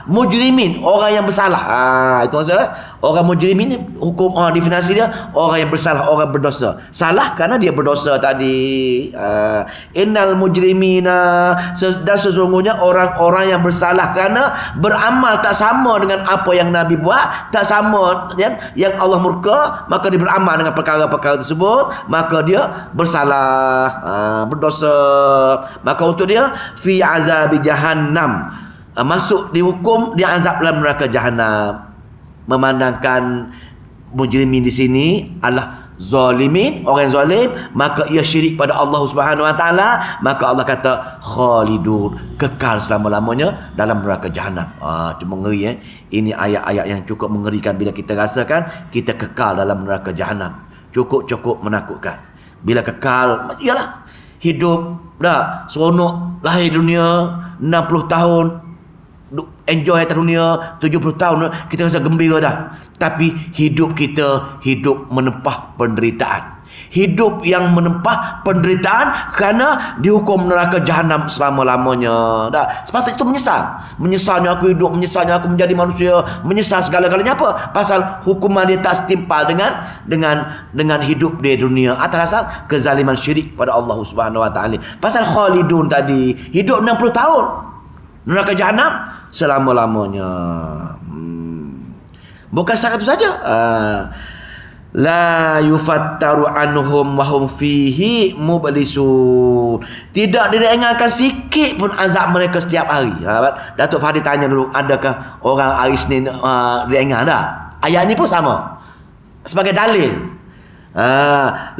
Mujrimin, orang yang bersalah. Itu maksudnya orang mujrimin ni hukum, definisi dia orang yang bersalah, orang berdosa. Salah kerana dia berdosa tadi. Innal mujrimina, dan sesungguhnya orang-orang yang bersalah kerana beramal tak sama dengan apa yang Nabi buat, tak sama yang Allah murka, maka dia beramal dengan perkara-perkara tersebut, maka dia bersalah, berdosa. Maka untuk dia fi azabi jahannam, masuk dihukum, dia azab dalam neraka jahannam. Memandangkan mujrimin di sini adalah zalimin, orang yang zalim, maka ia syirik pada Allah Subhanahu Wa Taala, maka Allah kata khalidun, kekal selama-lamanya dalam neraka jahannam. Itu mengeri. Ini ayat-ayat yang cukup mengerikan bila kita rasakan kita kekal dalam neraka jahannam. Cukup menakutkan. Bila kekal, iyalah hidup dah seronok, lahir dunia 60 tahun, enjoy atas dunia 70 tahun, kita rasa gembira dah. Tapi hidup kita hidup menempah penderitaan. Hidup yang menempah penderitaan kerana dihukum neraka jahanam selama-lamanya. Dah, sepatutnya itu menyesal. Menyesalnya aku hidup, menyesalnya aku menjadi manusia, menyesal segala-galanya. Apa? Pasal hukuman dia tak setimpal dengan hidup di dunia atas dasar kezaliman syirik pada Allah Subhanahu Wa Taala. Pasal khalidun tadi, hidup 60 tahun neraka jahanam selama-lamanya. Bukan setakat itu saja. La yufattaru anhum wa hum fihi mublisun. Tidak diringankan sikit pun azab mereka setiap hari. Datuk Fahdi tanya dulu, adakah orang hari Isnin diringan? Tak? Ayat ni pun sama sebagai dalil.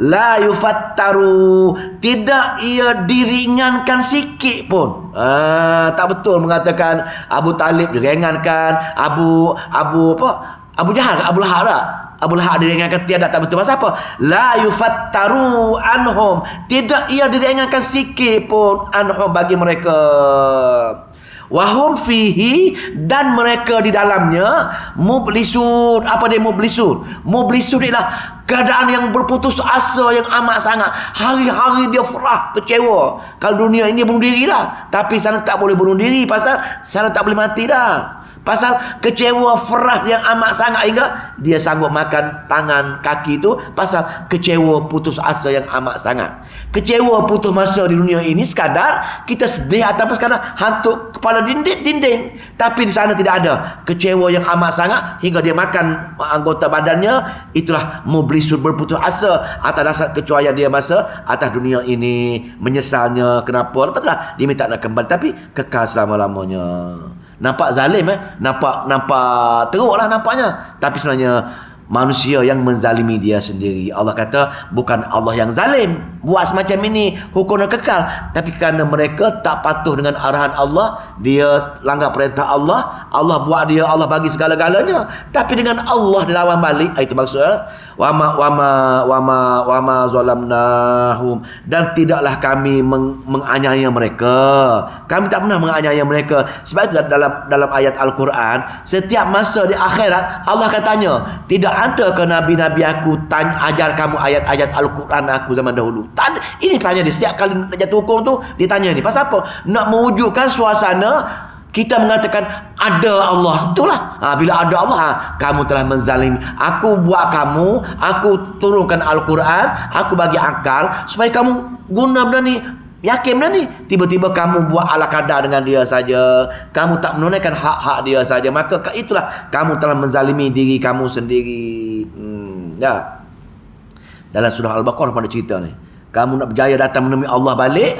La yufattaru, tidak ia diringankan sikit pun. Tak betul mengatakan Abu Talib diringankan, Abu Jahal, Abu Lahab tak? Abu Lahab diringankan, tiada, tak betul. Pasal apa? La yufattaru anhum, tidak ia diringankan sikit pun anhum bagi mereka. Wahum fihi, dan mereka di dalamnya mublisun. Apa dia mublisun? Mublisun ialah keadaan yang berputus asa yang amat sangat. Hari-hari dia frah, kecewa. Kalau dunia ini bunuh diri dah, tapi sana tak boleh bunuh diri, pasal sana tak boleh mati dah. Pasal kecewa, frah yang amat sangat hingga dia sanggup makan tangan kaki tu. Pasal kecewa, putus asa yang amat sangat. Kecewa, putus masa di dunia ini sekadar kita sedih ataupun sekadar hantuk kepala dinding. Tapi di sana tidak ada kecewa yang amat sangat hingga dia makan anggota badannya. Itulah mublisun, berputus asa atas dasar kecuaian dia masa atas dunia ini. Menyesalnya kenapa? Lepas lah dia minta nak kembali, tapi kekal selama-lamanya. Nampak zalim, nampak teruk lah nampaknya. Tapi sebenarnya manusia yang menzalimi dia sendiri. Allah kata bukan Allah yang zalim buat semacam ini hukuman kekal, tapi kerana mereka tak patuh dengan arahan Allah, dia langgar perintah Allah, Allah buat dia, Allah bagi segala-galanya, tapi dengan Allah dilawan balik. Itu maksudnya wama zalamnahum, dan tidaklah kami menganiaya mereka. Kami tak pernah menganiaya mereka. Sebab itu dalam ayat Al-Quran, setiap masa di akhirat Allah akan tanya, tidak ada ke Nabi-Nabi aku ajar kamu ayat-ayat Al-Quran aku zaman dahulu? Tak ada. Ini tanya dia. Setiap kali nak jatuh hukum tu, dia tanya ni. Pasal apa? Nak mewujudkan suasana kita mengatakan ada Allah. Itulah. Bila ada Allah, kamu telah menzalimi. Aku buat kamu, aku turunkan Al-Quran, aku bagi akal supaya kamu guna benda ni. Yakin benda ni. Tiba-tiba kamu buat ala kadar dengan dia saja. Kamu tak menunaikan hak-hak dia saja. Maka itulah kamu telah menzalimi diri kamu sendiri. Ya. Dalam surah Al-Baqarah pada cerita ni. Kamu nak berjaya datang menemui Allah balik.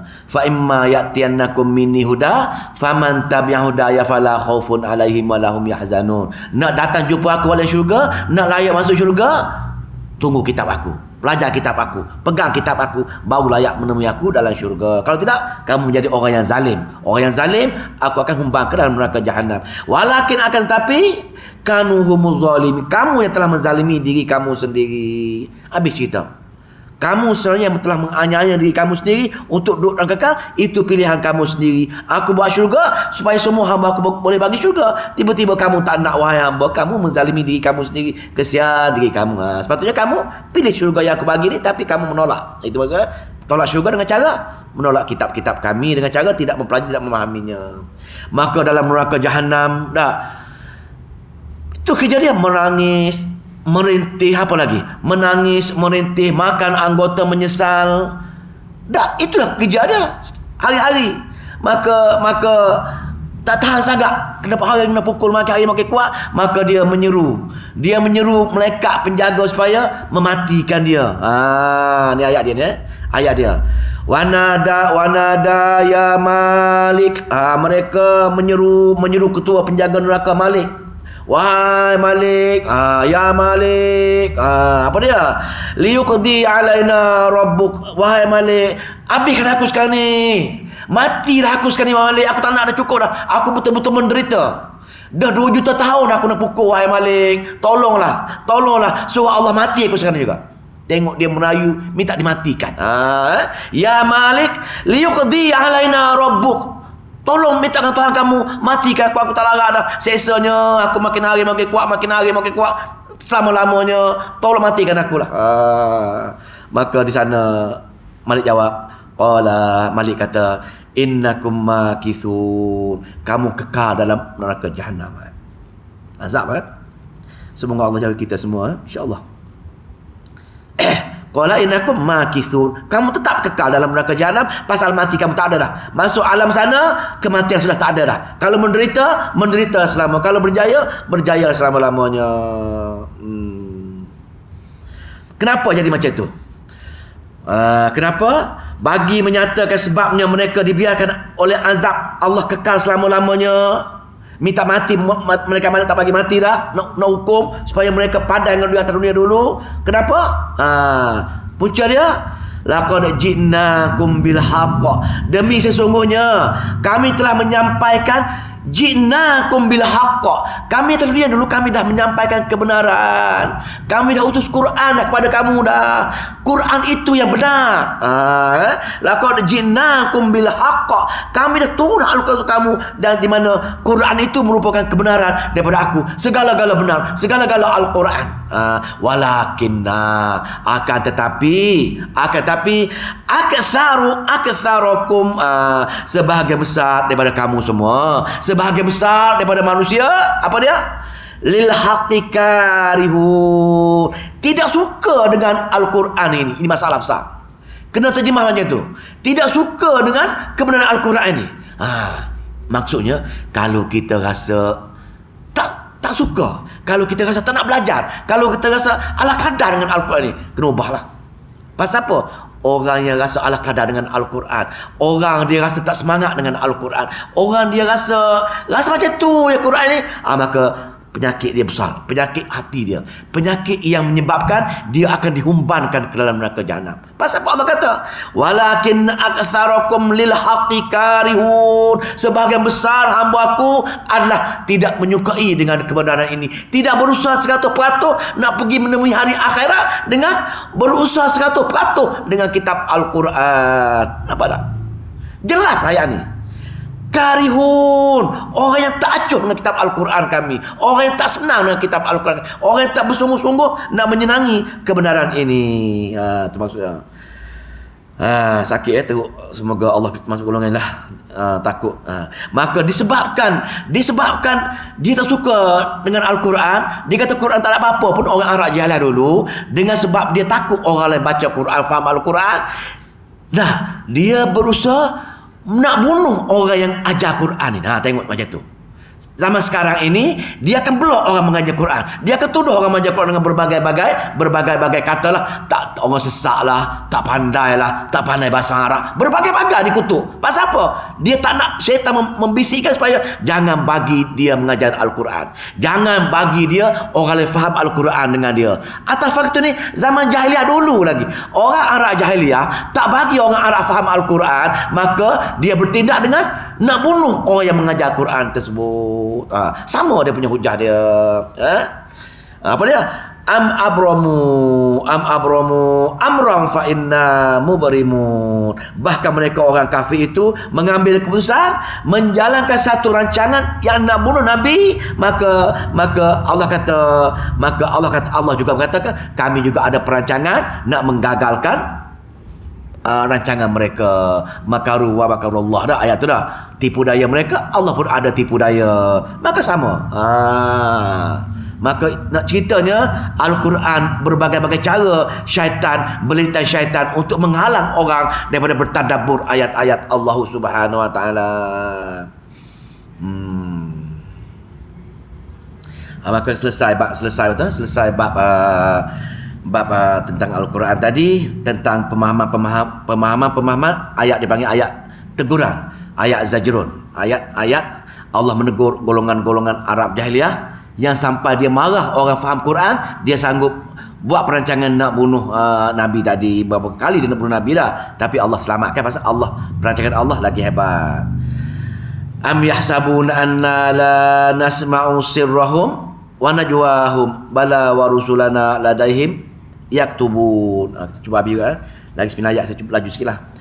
Fa imma ya'tiyannakum minni huda faman tabi'a hudaya fala khaufun 'alaihim wa lahum yahzanun. Nak datang jumpa aku dalam syurga, nak layak masuk syurga, tunggu kitab aku. Belajar kitab aku, pegang kitab aku, baru layak menemui aku dalam syurga. Kalau tidak, kamu menjadi orang yang zalim. Orang yang zalim, aku akan humbang ke dalam neraka jahanam. Walakin akan tapi kanu humuz zalimin. Kamu yang telah menzalimi diri kamu sendiri. Habis cerita. Kamu sebenarnya yang telah menganiaya diri kamu sendiri untuk duduk dan kekal. Itu pilihan kamu sendiri. Aku buat syurga supaya semua hamba aku boleh bagi syurga. Tiba-tiba kamu tak nak, wahai hamba. Kamu menzalimi diri kamu sendiri. Kesian diri kamu. Sepatutnya kamu pilih syurga yang aku bagi ni, tapi kamu menolak. Itu maksudnya tolak syurga dengan cara menolak kitab-kitab kami, dengan cara tidak mempelajari, tidak memahaminya. Maka dalam neraka jahanam, itu kejadian menangis, merintih, apa lagi? Menangis, merintih, makan anggota menyesal. Itulah kerja dia hari-hari. Maka tak tahan sangat. Kenapa hari kena pukul, makin hari makin kuat. Maka dia menyeru. Dia menyeru malaikat penjaga supaya mematikan dia. Ni ayat dia ni. Ayat dia. Wanada ya Malik. Mereka menyeru ketua penjaga neraka Malik. Wahai Malik, ya Malik, apa dia? Liyuqdi alaina rabbuk. Wahai Malik, habiskan aku sekarang ni. Matilah aku sekarang ni, Malik. Aku tak nak, dah cukup dah. Aku betul-betul menderita. Dah 2 juta tahun aku nak pukul, wahai Malik. Tolonglah. Suruh Allah mati aku sekarang juga. Tengok dia merayu, minta dimatikan. Ya Malik, liyuqdi alaina rabbuk. Tolong minta dengan Tuhan kamu matikan aku tak larat dah. Seksanya aku makin hari makin kuat, selama-lamanya. Tolong matikan aku lah. Maka di sana Malik jawab, Malik kata, innakum makithun. Kamu kekal dalam neraka jahanam. Azab. Semoga Allah jaga kita semua, insya-Allah. Qala innakum makithun. Kamu tetap kekal dalam neraka jahanam. Pasal mati kamu tak ada dah. Masuk alam sana, kematian sudah tak ada dah. Kalau menderita selama. Kalau berjaya selama-lamanya. Kenapa jadi macam tu? Kenapa? Bagi menyatakan sebabnya mereka dibiarkan oleh azab Allah kekal selama-lamanya. Minta mati, mereka mana tak bagi mati dah, nak hukum supaya mereka padan dengan atas dunia dulu. Kenapa? Punca dia, laqad ji'nakum bil haqq. Demi sesungguhnya kami telah menyampaikan ji'nakum bil haqq. Kami atas dunia dulu kami dah menyampaikan kebenaran. Kami dah utus Quran kepada kamu dah. Quran itu yang benar. Laqad ji'nakum bil haqq. Kami dah turun Al-Quran untuk kamu, dan di mana Quran itu merupakan kebenaran daripada aku. Segala-gala benar, segala-gala Al-Quran. Walakinna, akan tetapi aktsarukum, sebahagian besar daripada kamu semua, sebahagian besar daripada manusia, apa dia? Lil haqqi karihun. Tidak suka dengan Al-Quran ini. Ini masalah besar. Kena terjemah macam tu. Tidak suka dengan kebenaran Al-Quran ini. Maksudnya kalau kita rasa tak suka, kalau kita rasa tak nak belajar, kalau kita rasa ala kadar dengan Al-Quran ini, kena ubahlah. Pasal apa? Orang yang rasa ala kadar dengan Al-Quran, orang dia rasa tak semangat dengan Al-Quran, orang dia rasa macam tu ya Quran ni, maka penyakit dia besar, penyakit hati dia, penyakit yang menyebabkan dia akan dihumbankan ke dalam neraka jahanam. Pasal apa Allah kata? Walakin aktsarakum lil haqqi karihun. Sebahagian besar hamba aku adalah tidak menyukai dengan kebenaran ini, tidak berusaha 100% nak pergi menemui hari akhirat dengan berusaha 100% dengan kitab Al-Quran. Nampak tak? Jelas ayat ni. karihun, orang yang tak acuh dengan kitab Al-Quran kami, orang yang tak senang dengan kitab Al-Quran, orang yang tak bersungguh-sungguh nak menyenangi kebenaran ini. Termaksudnya sakit teruk. Semoga Allah masuk golongan lah. Takut. Maka disebabkan dia tak suka dengan Al-Quran, dia kata Quran tak ada apa-apa pun, orang Arab jalan dulu, dengan sebab dia takut orang lain baca Quran, faham Al-Quran, dah dia berusaha nak bunuh orang yang ajar Quran ni. Tengok macam tu. Zaman sekarang ini dia akan blok orang mengajar Quran. Dia akan tuduh orang mengajar Quran dengan berbagai-bagai katalah, tak orang sesak lah, tak pandai lah, tak pandai bahasa Arab. Berbagai-bagai dikutuk. Pasal apa? Dia tak nak, syaitan membisikkan supaya jangan bagi dia mengajar Al-Quran. Jangan bagi dia orang lain faham Al-Quran dengan dia. Atas faktor ni zaman jahiliah dulu lagi. Orang Arab jahiliah tak bagi orang Arab faham Al-Quran, maka dia bertindak dengan nak bunuh orang yang mengajar Quran tersebut. Sama dia punya hujah dia. Apa dia? Am abramu amran fa inna mubrimun. Bahkan mereka orang kafir itu mengambil keputusan menjalankan satu rancangan yang nak bunuh Nabi, maka Allah juga mengatakan kami juga ada perancangan nak menggagalkan rancangan mereka. Makaru wa makarullah, dah ayat tu dah. Tipu daya mereka, Allah pun ada tipu daya. Maka sama. Maka nak ceritanya Al-Quran berbagai-bagai cara syaitan, belitan syaitan untuk menghalang orang daripada bertadabbur ayat-ayat Allah Subhanahu wa taala. Maka selesai bab tentang Al-Quran tadi, tentang pemahaman ayat dipanggil ayat teguran, ayat zajrun, ayat Allah menegur golongan-golongan Arab jahiliah yang sampai dia marah orang faham Quran, dia sanggup buat perancangan nak bunuh Nabi tadi. Berapa kali dia nak bunuh Nabi dah, tapi Allah selamatkan pasal Allah, perancangan Allah lagi hebat. Am yahsabuna anna la nasma'u sirrahum wa najwahum bala wa rusulana ladaihim yaktubun. Kita cuba habis juga. Lagi 9 ayat, saya cuba laju sikit lah.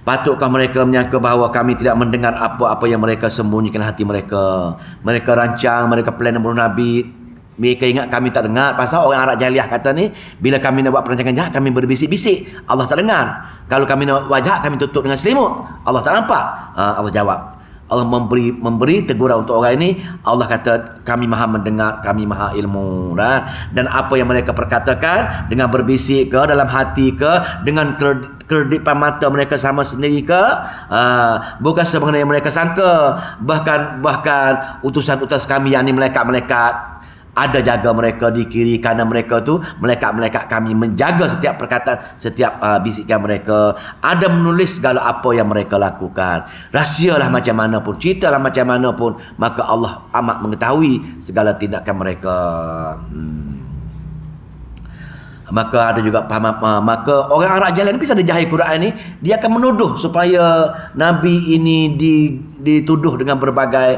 Patutkah mereka menyangka bahawa kami tidak mendengar apa-apa yang mereka sembunyikan hati mereka? Mereka rancang, mereka plan membunuh Nabi. Mereka ingat kami tak dengar. Pasal orang Arab jahiliah kata ni, bila kami nak buat perancangan jahat, kami berbisik-bisik, Allah tak dengar. Kalau kami nak buat jahat, kami tutup dengan selimut, Allah tak nampak. Allah jawab. Allah memberi teguran untuk orang ini. Allah kata kami maha mendengar, kami maha ilmu. Dan apa yang mereka perkatakan dengan berbisik ke dalam hati ke, dengan kerdipan mata mereka sama sendiri ke, bukan sebagaimana yang mereka sangka. Bahkan utusan-utusan kami, yakni malaikat-malaikat, ada jaga mereka di kiri kanan mereka tu. Malaikat-malaikat kami menjaga setiap perkataan, setiap bisikan mereka. Ada menulis segala apa yang mereka lakukan. Rahsialah macam mana pun, ceritalah macam mana pun, maka Allah amat mengetahui segala tindakan mereka. Maka ada juga maka orang Arab jahil ni, bisa ada jahil Quran ni, dia akan menuduh supaya Nabi ini dituduh dengan berbagai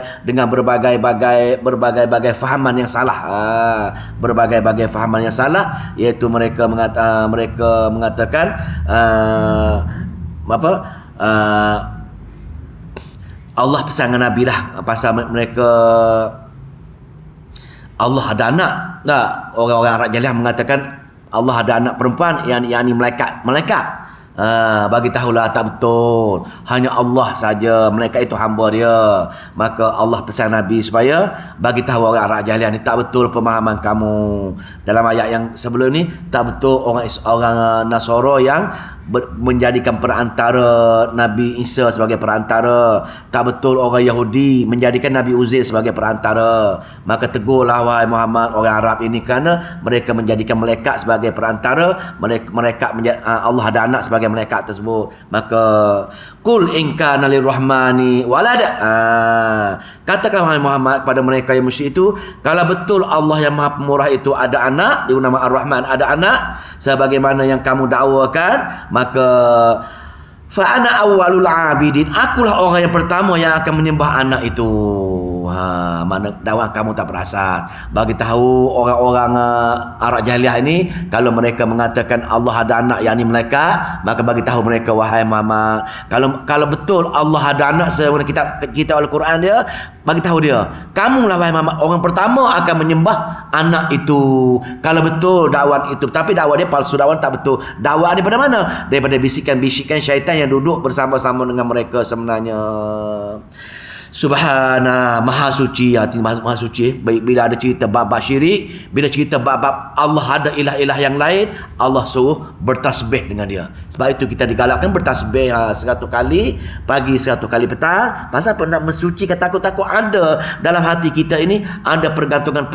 fahaman yang salah. Berbagai fahaman yang salah, iaitu mereka mengatakan Allah pesankan Nabi lah, pasal mereka Allah ada anak. Orang-orang Arab jahil mengatakan Allah ada anak perempuan, yakni malaikat. Bagi tahulah tak betul, hanya Allah saja, malaikat itu hamba dia. Maka Allah pesan Nabi supaya bagi tahu orang Arab jahiliah ni, tak betul pemahaman kamu. Dalam ayat yang sebelum ni, tak betul orang Nasara yang menjadikan perantara Nabi Isa sebagai perantara. Tak betul orang Yahudi menjadikan Nabi Uzair sebagai perantara. Maka tegurlah wahai Muhammad orang Arab ini, kerana mereka menjadikan malaikat sebagai perantara. Mereka Allah ada anak sebagai malaikat tersebut. Maka kul in kana lirrahmani walada, katakanlah wahai Muhammad kepada mereka yang musyrik itu, kalau betul Allah yang Maha Pemurah itu ada anak, dia nama Ar-Rahman, ada anak sebagaimana yang kamu dakwakan, maka fa ana awwalul abidin, akulah orang yang pertama yang akan menyembah anak itu. Mana dakwah kamu tak perasan. Bagi tahu orang-orang Arab jahiliah ini, kalau mereka mengatakan Allah ada anak, yakni mereka, maka bagi tahu mereka, wahai Muhammad, kalau betul Allah ada anak sebagaimana kita Al-Quran dia, bagi tahu dia, kamulah wahai Muhammad orang pertama akan menyembah anak itu. Kalau betul dakwah itu, tapi dakwah dia palsu, dakwah tak betul. Dakwah daripada mana? Daripada bisikan-bisikan syaitan yang duduk bersama-sama dengan mereka sebenarnya. Subhana, maha suci, maha suci. Baik, bila ada cerita bab syirik, bila cerita bab Allah ada ilah-ilah yang lain, Allah suruh bertasbih dengan dia. Sebab itu kita digalakkan bertasbih 100 kali pagi, 100 kali petang. Pasal apa? Nak mensucikan, takut-takut ada dalam hati kita ini, ada pergantungan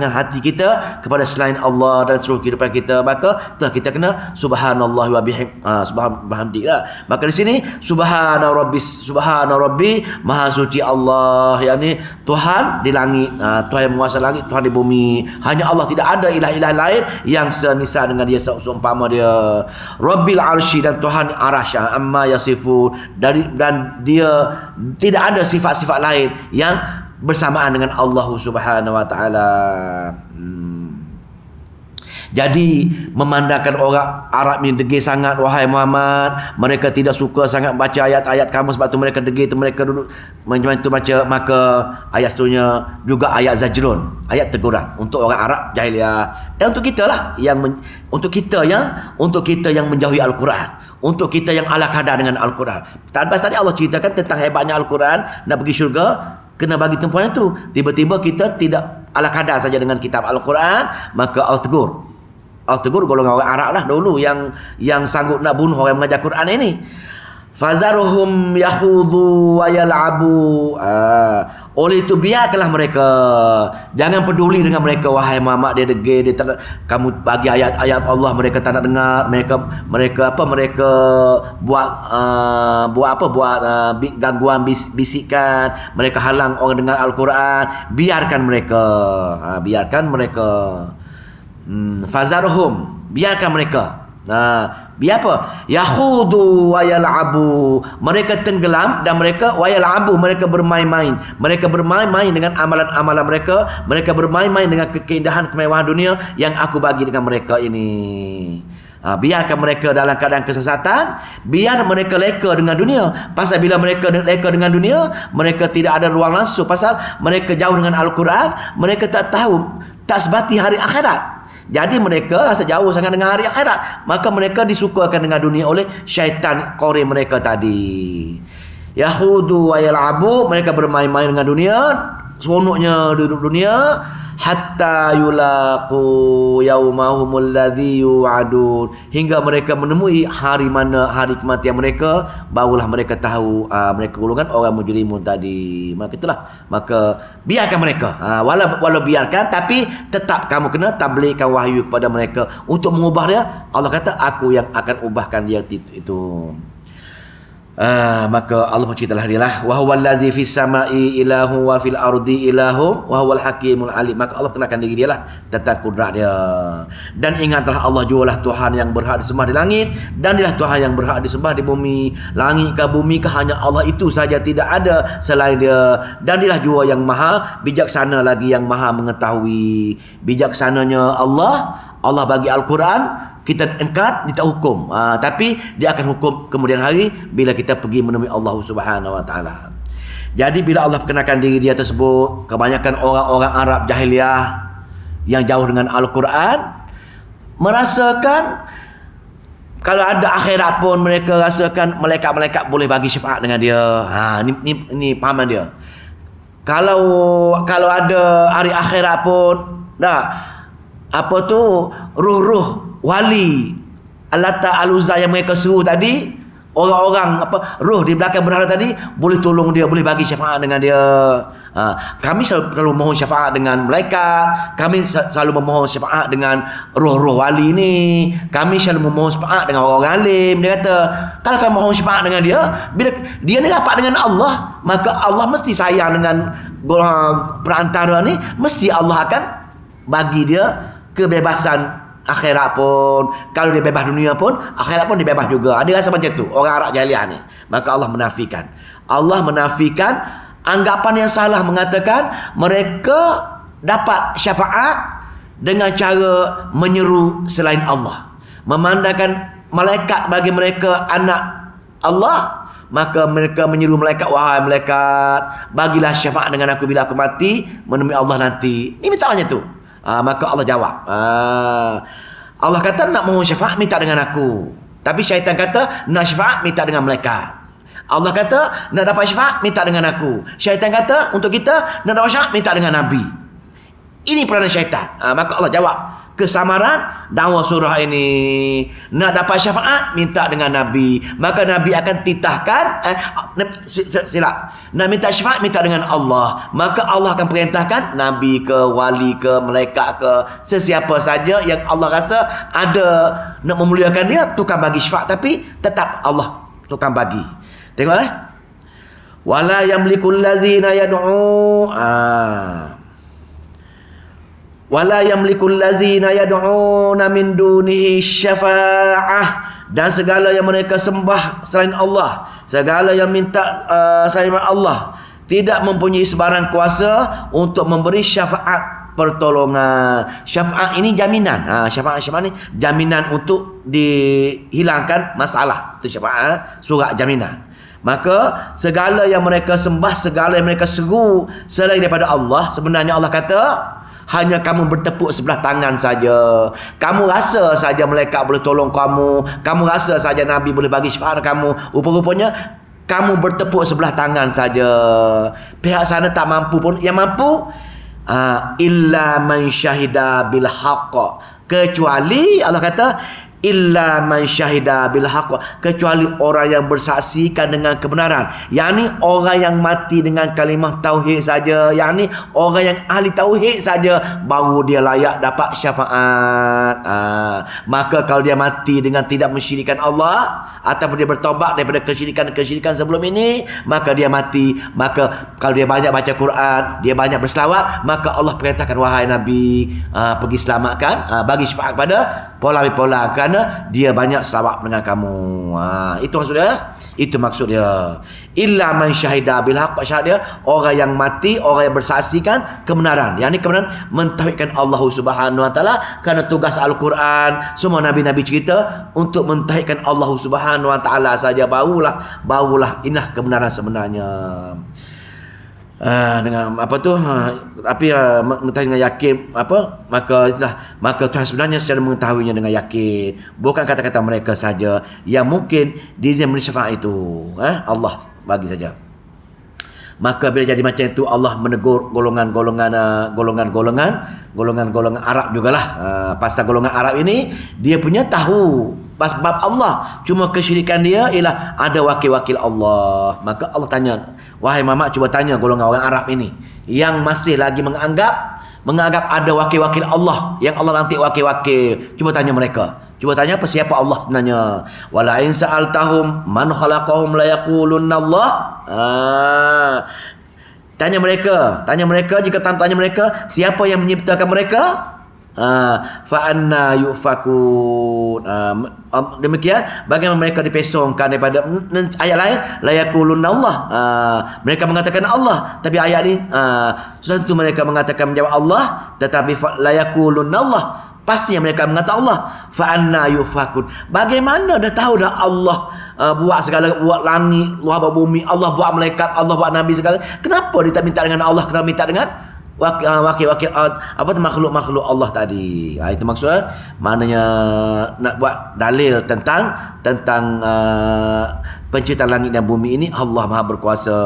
hati kita kepada selain Allah dan seluruh kehidupan kita. Maka itulah kita kena subhanallah wa bihamdi lah. Maka di sini subhana rabbi, maha suci Allah, yakni Tuhan di langit, Tuhan yang menguasai langit, Tuhan di bumi. Hanya Allah, tidak ada ilah-ilah lain yang semisal dengan dia, seumpama dia. Rabbil arsy, dan Tuhan arasy, amma yasifun, dan dia tidak ada sifat-sifat lain yang bersamaan dengan Allah Subhanahu wa taala. Jadi memandangkan orang Arab ni degil sangat, wahai Muhammad, mereka tidak suka sangat baca ayat-ayat kamu, sebab tu mereka degil tu, mereka duduk macam itu baca. Maka ayat seterusnya juga ayat zajrun, ayat teguran untuk orang Arab jahiliah, dan untuk kita lah untuk kita yang menjauhi Al-Quran, untuk kita yang ala kadar dengan Al-Quran. Tadi Allah ceritakan tentang hebatnya Al-Quran, nak pergi syurga kena bagi tempat itu. Tiba-tiba kita tidak ala kadar saja dengan kitab Al-Quran, maka Allah tegur golongan orang Arab lah dulu yang sanggup nak bunuh orang mengajar Quran ini. Fazaruhum yakhudu wa yal'abu. Oleh itu biarkanlah mereka, jangan peduli dengan mereka, wahai Muhammad. Dia degil, kamu bagi ayat-ayat Allah, mereka tak nak dengar. Mereka buat gangguan, bisikan, mereka halang orang dengar Al-Quran. Biarkan mereka. Fazarhum, biarkan mereka. Biar apa? Yahudu wa yal'abu, mereka tenggelam, dan mereka wa yal'abu, mereka bermain-main. Mereka bermain-main dengan amalan-amalan mereka. Mereka bermain-main dengan keindahan kemewahan dunia yang aku bagi dengan mereka ini. Biarkan mereka dalam keadaan kesesatan, biar mereka leka dengan dunia. Pasal bila mereka leka dengan dunia, mereka tidak ada ruang langsung. Pasal mereka jauh dengan Al-Quran, mereka tak tahu, tak sebati hari akhirat. Jadi mereka rasa jauh sangat dengan hari akhirat, maka mereka disukakan dengan dunia oleh syaitan kore mereka tadi. Yahudu wa yal'abu, mereka bermain-main dengan dunia, seronoknya duduk dunia, hatta yulaqu yaumahumul ladzi yu'adun, hingga mereka menemui hari kematian mereka, barulah mereka tahu mereka golongan orang mujrimun tadi. Maka biarkan mereka, walau biarkan, tapi tetap kamu kena tabligkan wahyu kepada mereka untuk mengubah dia. Allah kata, aku yang akan ubahkan dia itu. Maka Allah berceritalah dia lah, wa huwal ladzi fis samai ilahu wa fil ardi ilahu wa huwal hakimul alim. Maka Allah kenakan diri dia lah tentang kudrat dia. Dan ingatlah Allah jualah Tuhan yang berhak disembah di langit, dan dialah Tuhan yang berhak disembah di bumi. Langit ke bumi ke, hanya Allah itu saja, tidak ada selain dia. Dan dialah jua yang maha bijaksana lagi yang maha mengetahui. Bijaksananya Allah bagi Al-Quran, kita engkar, dia tak hukum. Tapi dia akan hukum kemudian hari bila kita pergi menemui Allah Subhanahu wa taala. Jadi bila Allah perkenalkan diri dia tersebut, kebanyakan orang-orang Arab jahiliah yang jauh dengan Al-Quran merasakan kalau ada akhirat pun mereka rasakan malaikat-malaikat boleh bagi syafaat dengan dia. Ini pahaman dia. Kalau ada hari akhirat pun, ruh-ruh wali Allata Al-Uzza yang mereka suruh tadi, orang-orang roh di belakang berhala tadi boleh tolong dia, boleh bagi syafaat dengan dia. Kami selalu memohon syafaat dengan malaikat, kami selalu memohon syafaat dengan roh-roh wali ni, kami selalu memohon syafaat dengan orang alim. Dia kata, kalau kamu mohon syafaat dengan dia, bila dia ni rapat dengan Allah, maka Allah mesti sayang dengan perantara ni, mesti Allah akan bagi dia kebebasan akhirat pun. Kalau dia bebas dunia pun, akhirat pun dia bebas juga. Dia rasa macam tu orang Arab jahiliah ni. Maka Allah menafikan. Allah menafikan anggapan yang salah mengatakan mereka dapat syafaat dengan cara menyeru selain Allah. Memandangkan malaikat bagi mereka anak Allah, maka mereka menyeru malaikat, wahai malaikat, bagilah syafaat dengan aku bila aku mati menemui Allah nanti. Ini minta macam tu. Maka Allah jawab. Allah kata nak mohon syafaat minta dengan aku. Tapi syaitan kata nak syafaat minta dengan malaikat. Allah kata nak dapat syafaat minta dengan aku. Syaitan kata untuk kita nak dapat syafaat minta dengan Nabi. Ini peranan syaitan. Maka Allah jawab kesamaran dakwah surah ini. Nak dapat syafaat minta dengan Nabi. Maka Nabi akan titahkan silap. Nak minta syafaat minta dengan Allah. Maka Allah akan perintahkan Nabi ke, wali ke, malaikat ke, sesiapa saja yang Allah rasa ada nak memuliakan dia, tukang bagi syafaat. Tapi tetap Allah tukang bagi. Tengoklah. Wala yamlikul lazina yad'u wala yamlikul lazina yad'una min dunihi syafa'ah, dan segala yang mereka sembah selain Allah, segala yang minta selain Allah, tidak mempunyai sebarang kuasa untuk memberi syafaat pertolongan. Syafaat ini jaminan. Syafaat ni jaminan untuk dihilangkan masalah. Itu syafaat, surat jaminan. Maka segala yang mereka sembah, segala yang mereka seru selain daripada Allah, sebenarnya Allah kata hanya kamu bertepuk sebelah tangan saja. Kamu rasa saja malaikat boleh tolong kamu. Kamu rasa saja Nabi boleh bagi syafaat kamu. Rupa-rupanya kamu bertepuk sebelah tangan saja. Pihak sana tak mampu pun. Yang mampu illa man syahida bil haqq, kecuali Allah kata illa man syahida bil haqq, kecuali orang yang bersaksikan dengan kebenaran, yakni orang yang mati dengan kalimah tauhid saja, yakni orang yang ahli tauhid saja, baru dia layak dapat syafaat. Maka kalau dia mati dengan tidak mensyirikkan Allah, ataupun dia bertobat daripada kesyirikan sebelum ini, maka dia mati. Maka kalau dia banyak baca Quran, dia banyak berselawat, maka Allah perintahkan wahai Nabi, pergi selamatkan, bagi syafaat kepada pola-pola, kerana dia banyak selawat dengan kamu. Itu maksudnya. Itu maksud dia. Illa man syahida bil haqq, syahadat dia orang yang mati, orang yang bersaksikan kebenaran. Yang ni kebenaran mentauhidkan Allah Subhanahu wa taala, kerana tugas Al-Quran semua nabi-nabi cerita untuk mentauhidkan Allah Subhanahu wa taala saja, barulah inilah kebenaran sebenarnya. Dengan apa tu, tapi mengetahui dengan yakin maka Tuhan sebenarnya secara mengetahuinya dengan yakin, bukan kata-kata mereka saja yang mungkin diizinkan memberi syafaat itu. Allah bagi saja. Maka bila jadi macam itu, Allah menegur golongan-golongan Arab jugalah. Pasal golongan Arab ini dia punya tahu bab Allah, cuma kesyirikan dia ialah ada wakil-wakil Allah. Maka Allah tanya, wahai Muhammad, cuba tanya golongan orang Arab ini yang masih lagi menganggap ada wakil-wakil Allah, yang Allah lantik wakil-wakil. Cuba tanya mereka. Cuba tanya apa, siapa Allah sebenarnya? Wala in sa'altahum man khalaqahum la yaqulunna Allah. Tanya mereka, jika tanya mereka siapa yang menciptakan mereka, fa anna yufakun. Demikian bagaimana mereka dipesongkan daripada ayat lain, la yaqulunna Allah. Mereka mengatakan Allah, tapi ayat ni sudah tentu mereka mengatakan menjawab Allah, tetapi la yaqulunna Allah, pastinya mereka mengatakan Allah. Fa anna yufakun. Bagaimana dah tahu dah Allah buat segala, buat langit, buat bumi, Allah buat malaikat, Allah buat nabi segala. Kenapa dia tak minta dengan Allah, kenapa minta dengan wakil-wakil makhluk-makhluk Allah tadi? Itu maksudnya, maknanya nak buat dalil tentang penciptaan langit dan bumi ini Allah Maha berkuasa.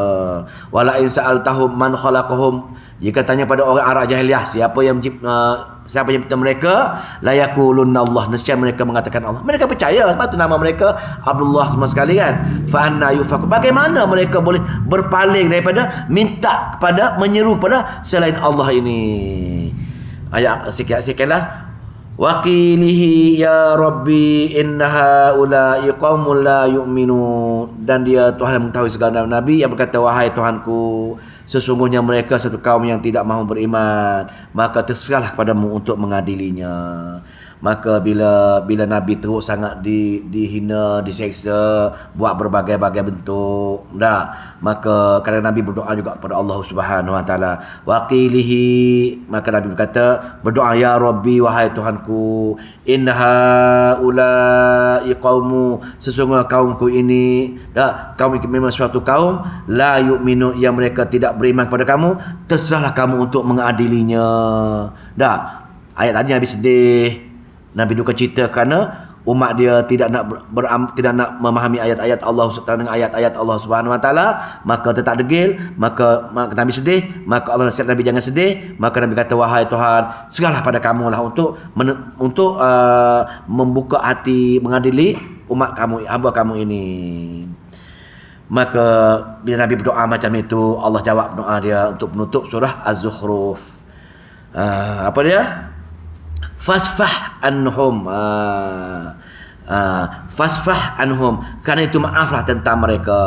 Wala in sa'altahum man khalaqahum, jika tanya pada orang Arab jahiliah siapa yang mencipta mereka, la yaqulunna Allah, nescaya mereka mengatakan Allah. Mereka percaya, sebab tu nama mereka Abdullah semua sekali kan. Fa anna yufaku, bagaimana mereka boleh berpaling daripada minta kepada, menyeru kepada selain Allah ini? Ayat sekilas. Waqilihi ya Rabbi inna haula'i qaumul la yu'minun, dan dia Tuhan mengetahui segala nabi yang berkata, wahai Tuhanku, sesungguhnya mereka satu kaum yang tidak mahu beriman, maka terserahlah kepadamu untuk mengadilinya. maka bila Nabi teruk sangat dihina, diseksa, buat berbagai-bagai bentuk, maka kadang Nabi berdoa juga kepada Allah Subhanahu wa taala. Waqilihi, maka Nabi berkata, berdoa, ya Rabbi, wahai Tuhanku, inna ulai qaumu, sesungguhnya kaumku ini, kaum ini memang suatu kaum la yu'minu, yang mereka tidak beriman kepada kamu, terserahlah kamu untuk mengadilinya. Ayat tadi Nabi sedih, Nabi duka cita kerana umat dia tidak nak memahami ayat-ayat Allah dengan ayat-ayat Allah Subhanahu wa taala, maka tetap degil, maka Nabi sedih, maka Allah nasihat Nabi jangan sedih, maka Nabi kata, wahai Tuhan, serahlah pada kamu lah untuk membuka hati mengadili umat kamu, hamba kamu ini. Maka bila Nabi berdoa macam itu, Allah jawab doa dia untuk menutup surah Az-Zukhruf. Apa dia? Fasfah anhum. Fasfah anhum, kerana itu maaflah tentang mereka.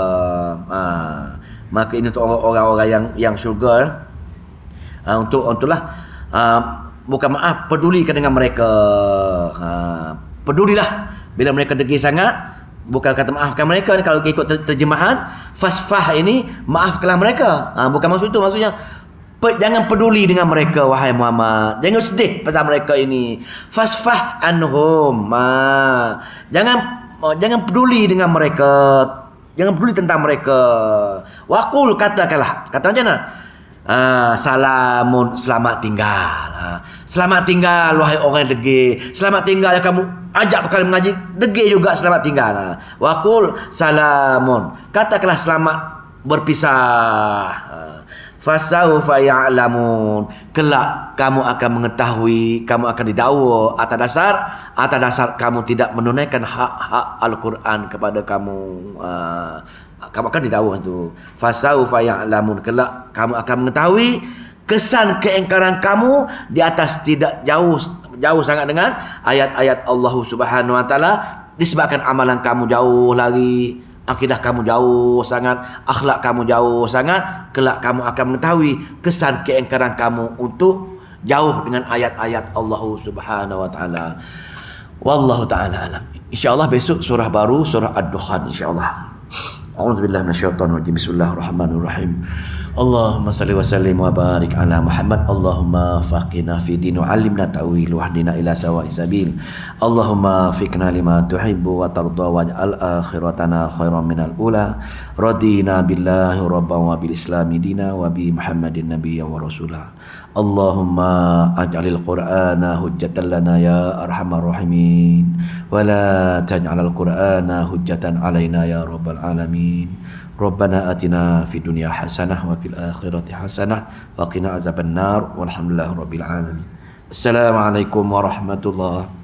Maka ini untuk orang-orang yang syurga, untuklah bukan maaf, pedulikan dengan mereka. Pedulilah bila mereka degil sangat. Bukan kata maafkan mereka, kalau ikut terjemahan fasfah ini, maafkanlah mereka. Bukan maksud itu, maksudnya jangan peduli dengan mereka, wahai Muhammad. Jangan sedih pasal mereka ini. Fasfah anhum. Jangan peduli dengan mereka. Jangan peduli tentang mereka. Waqul, katakanlah. Kata macam mana? Salamun, selamat tinggal. Selamat tinggal wahai orang yang degil. Selamat tinggal yang kamu ajak perkara mengaji, degil juga, selamat tinggal. Waqul salamun, katakanlah selamat berpisah. Fasaufa ya'lamun, kelak kamu akan mengetahui, kamu akan didakwa atas dasar kamu tidak menunaikan hak-hak Al-Quran kepada kamu. Kamu akan didakwa itu. Fasaufa ya'lamun, kelak kamu akan mengetahui kesan keingkaran kamu di atas tidak jauh sangat dengan ayat-ayat Allah Subhanahu wa taala, disebabkan amalan kamu jauh lagi, akidah kamu jauh sangat, akhlak kamu jauh sangat, kelak kamu akan mengetahui kesan keingkaran kamu untuk jauh dengan ayat-ayat Allah Subhanahu wa taala. Wallahu taala alam. Insyaallah besok surah baru, surah Ad-Dukhan insyaallah. A'udzubillahi minasyaitonir rajim. Bismillahirrahmanirrahim. Allahumma salli wa sallim wa barik ala Muhammad. Allahumma faqina fi din wa 'allimna ta'wil wa hdina ila sawa'is sabil. Allahumma fiqna lima tuhibbu wa tarda waj'al akhiratana khairan minal ula. Radina billahi rabban wa bil islami dina wa bi Muhammadin nabiyyan wa rasula. Allahumma aj'alil qur'ana hujjatan lana ya arhamar rahimin wa la taj'alal qur'ana hujjatan alaina ya rabbal alamin. Rabbana atina fid dunya hasanah wa fil akhirati hasanah wa qina azabannar walhamdulillahi rabbil alamin. Assalamualaikum warahmatullahi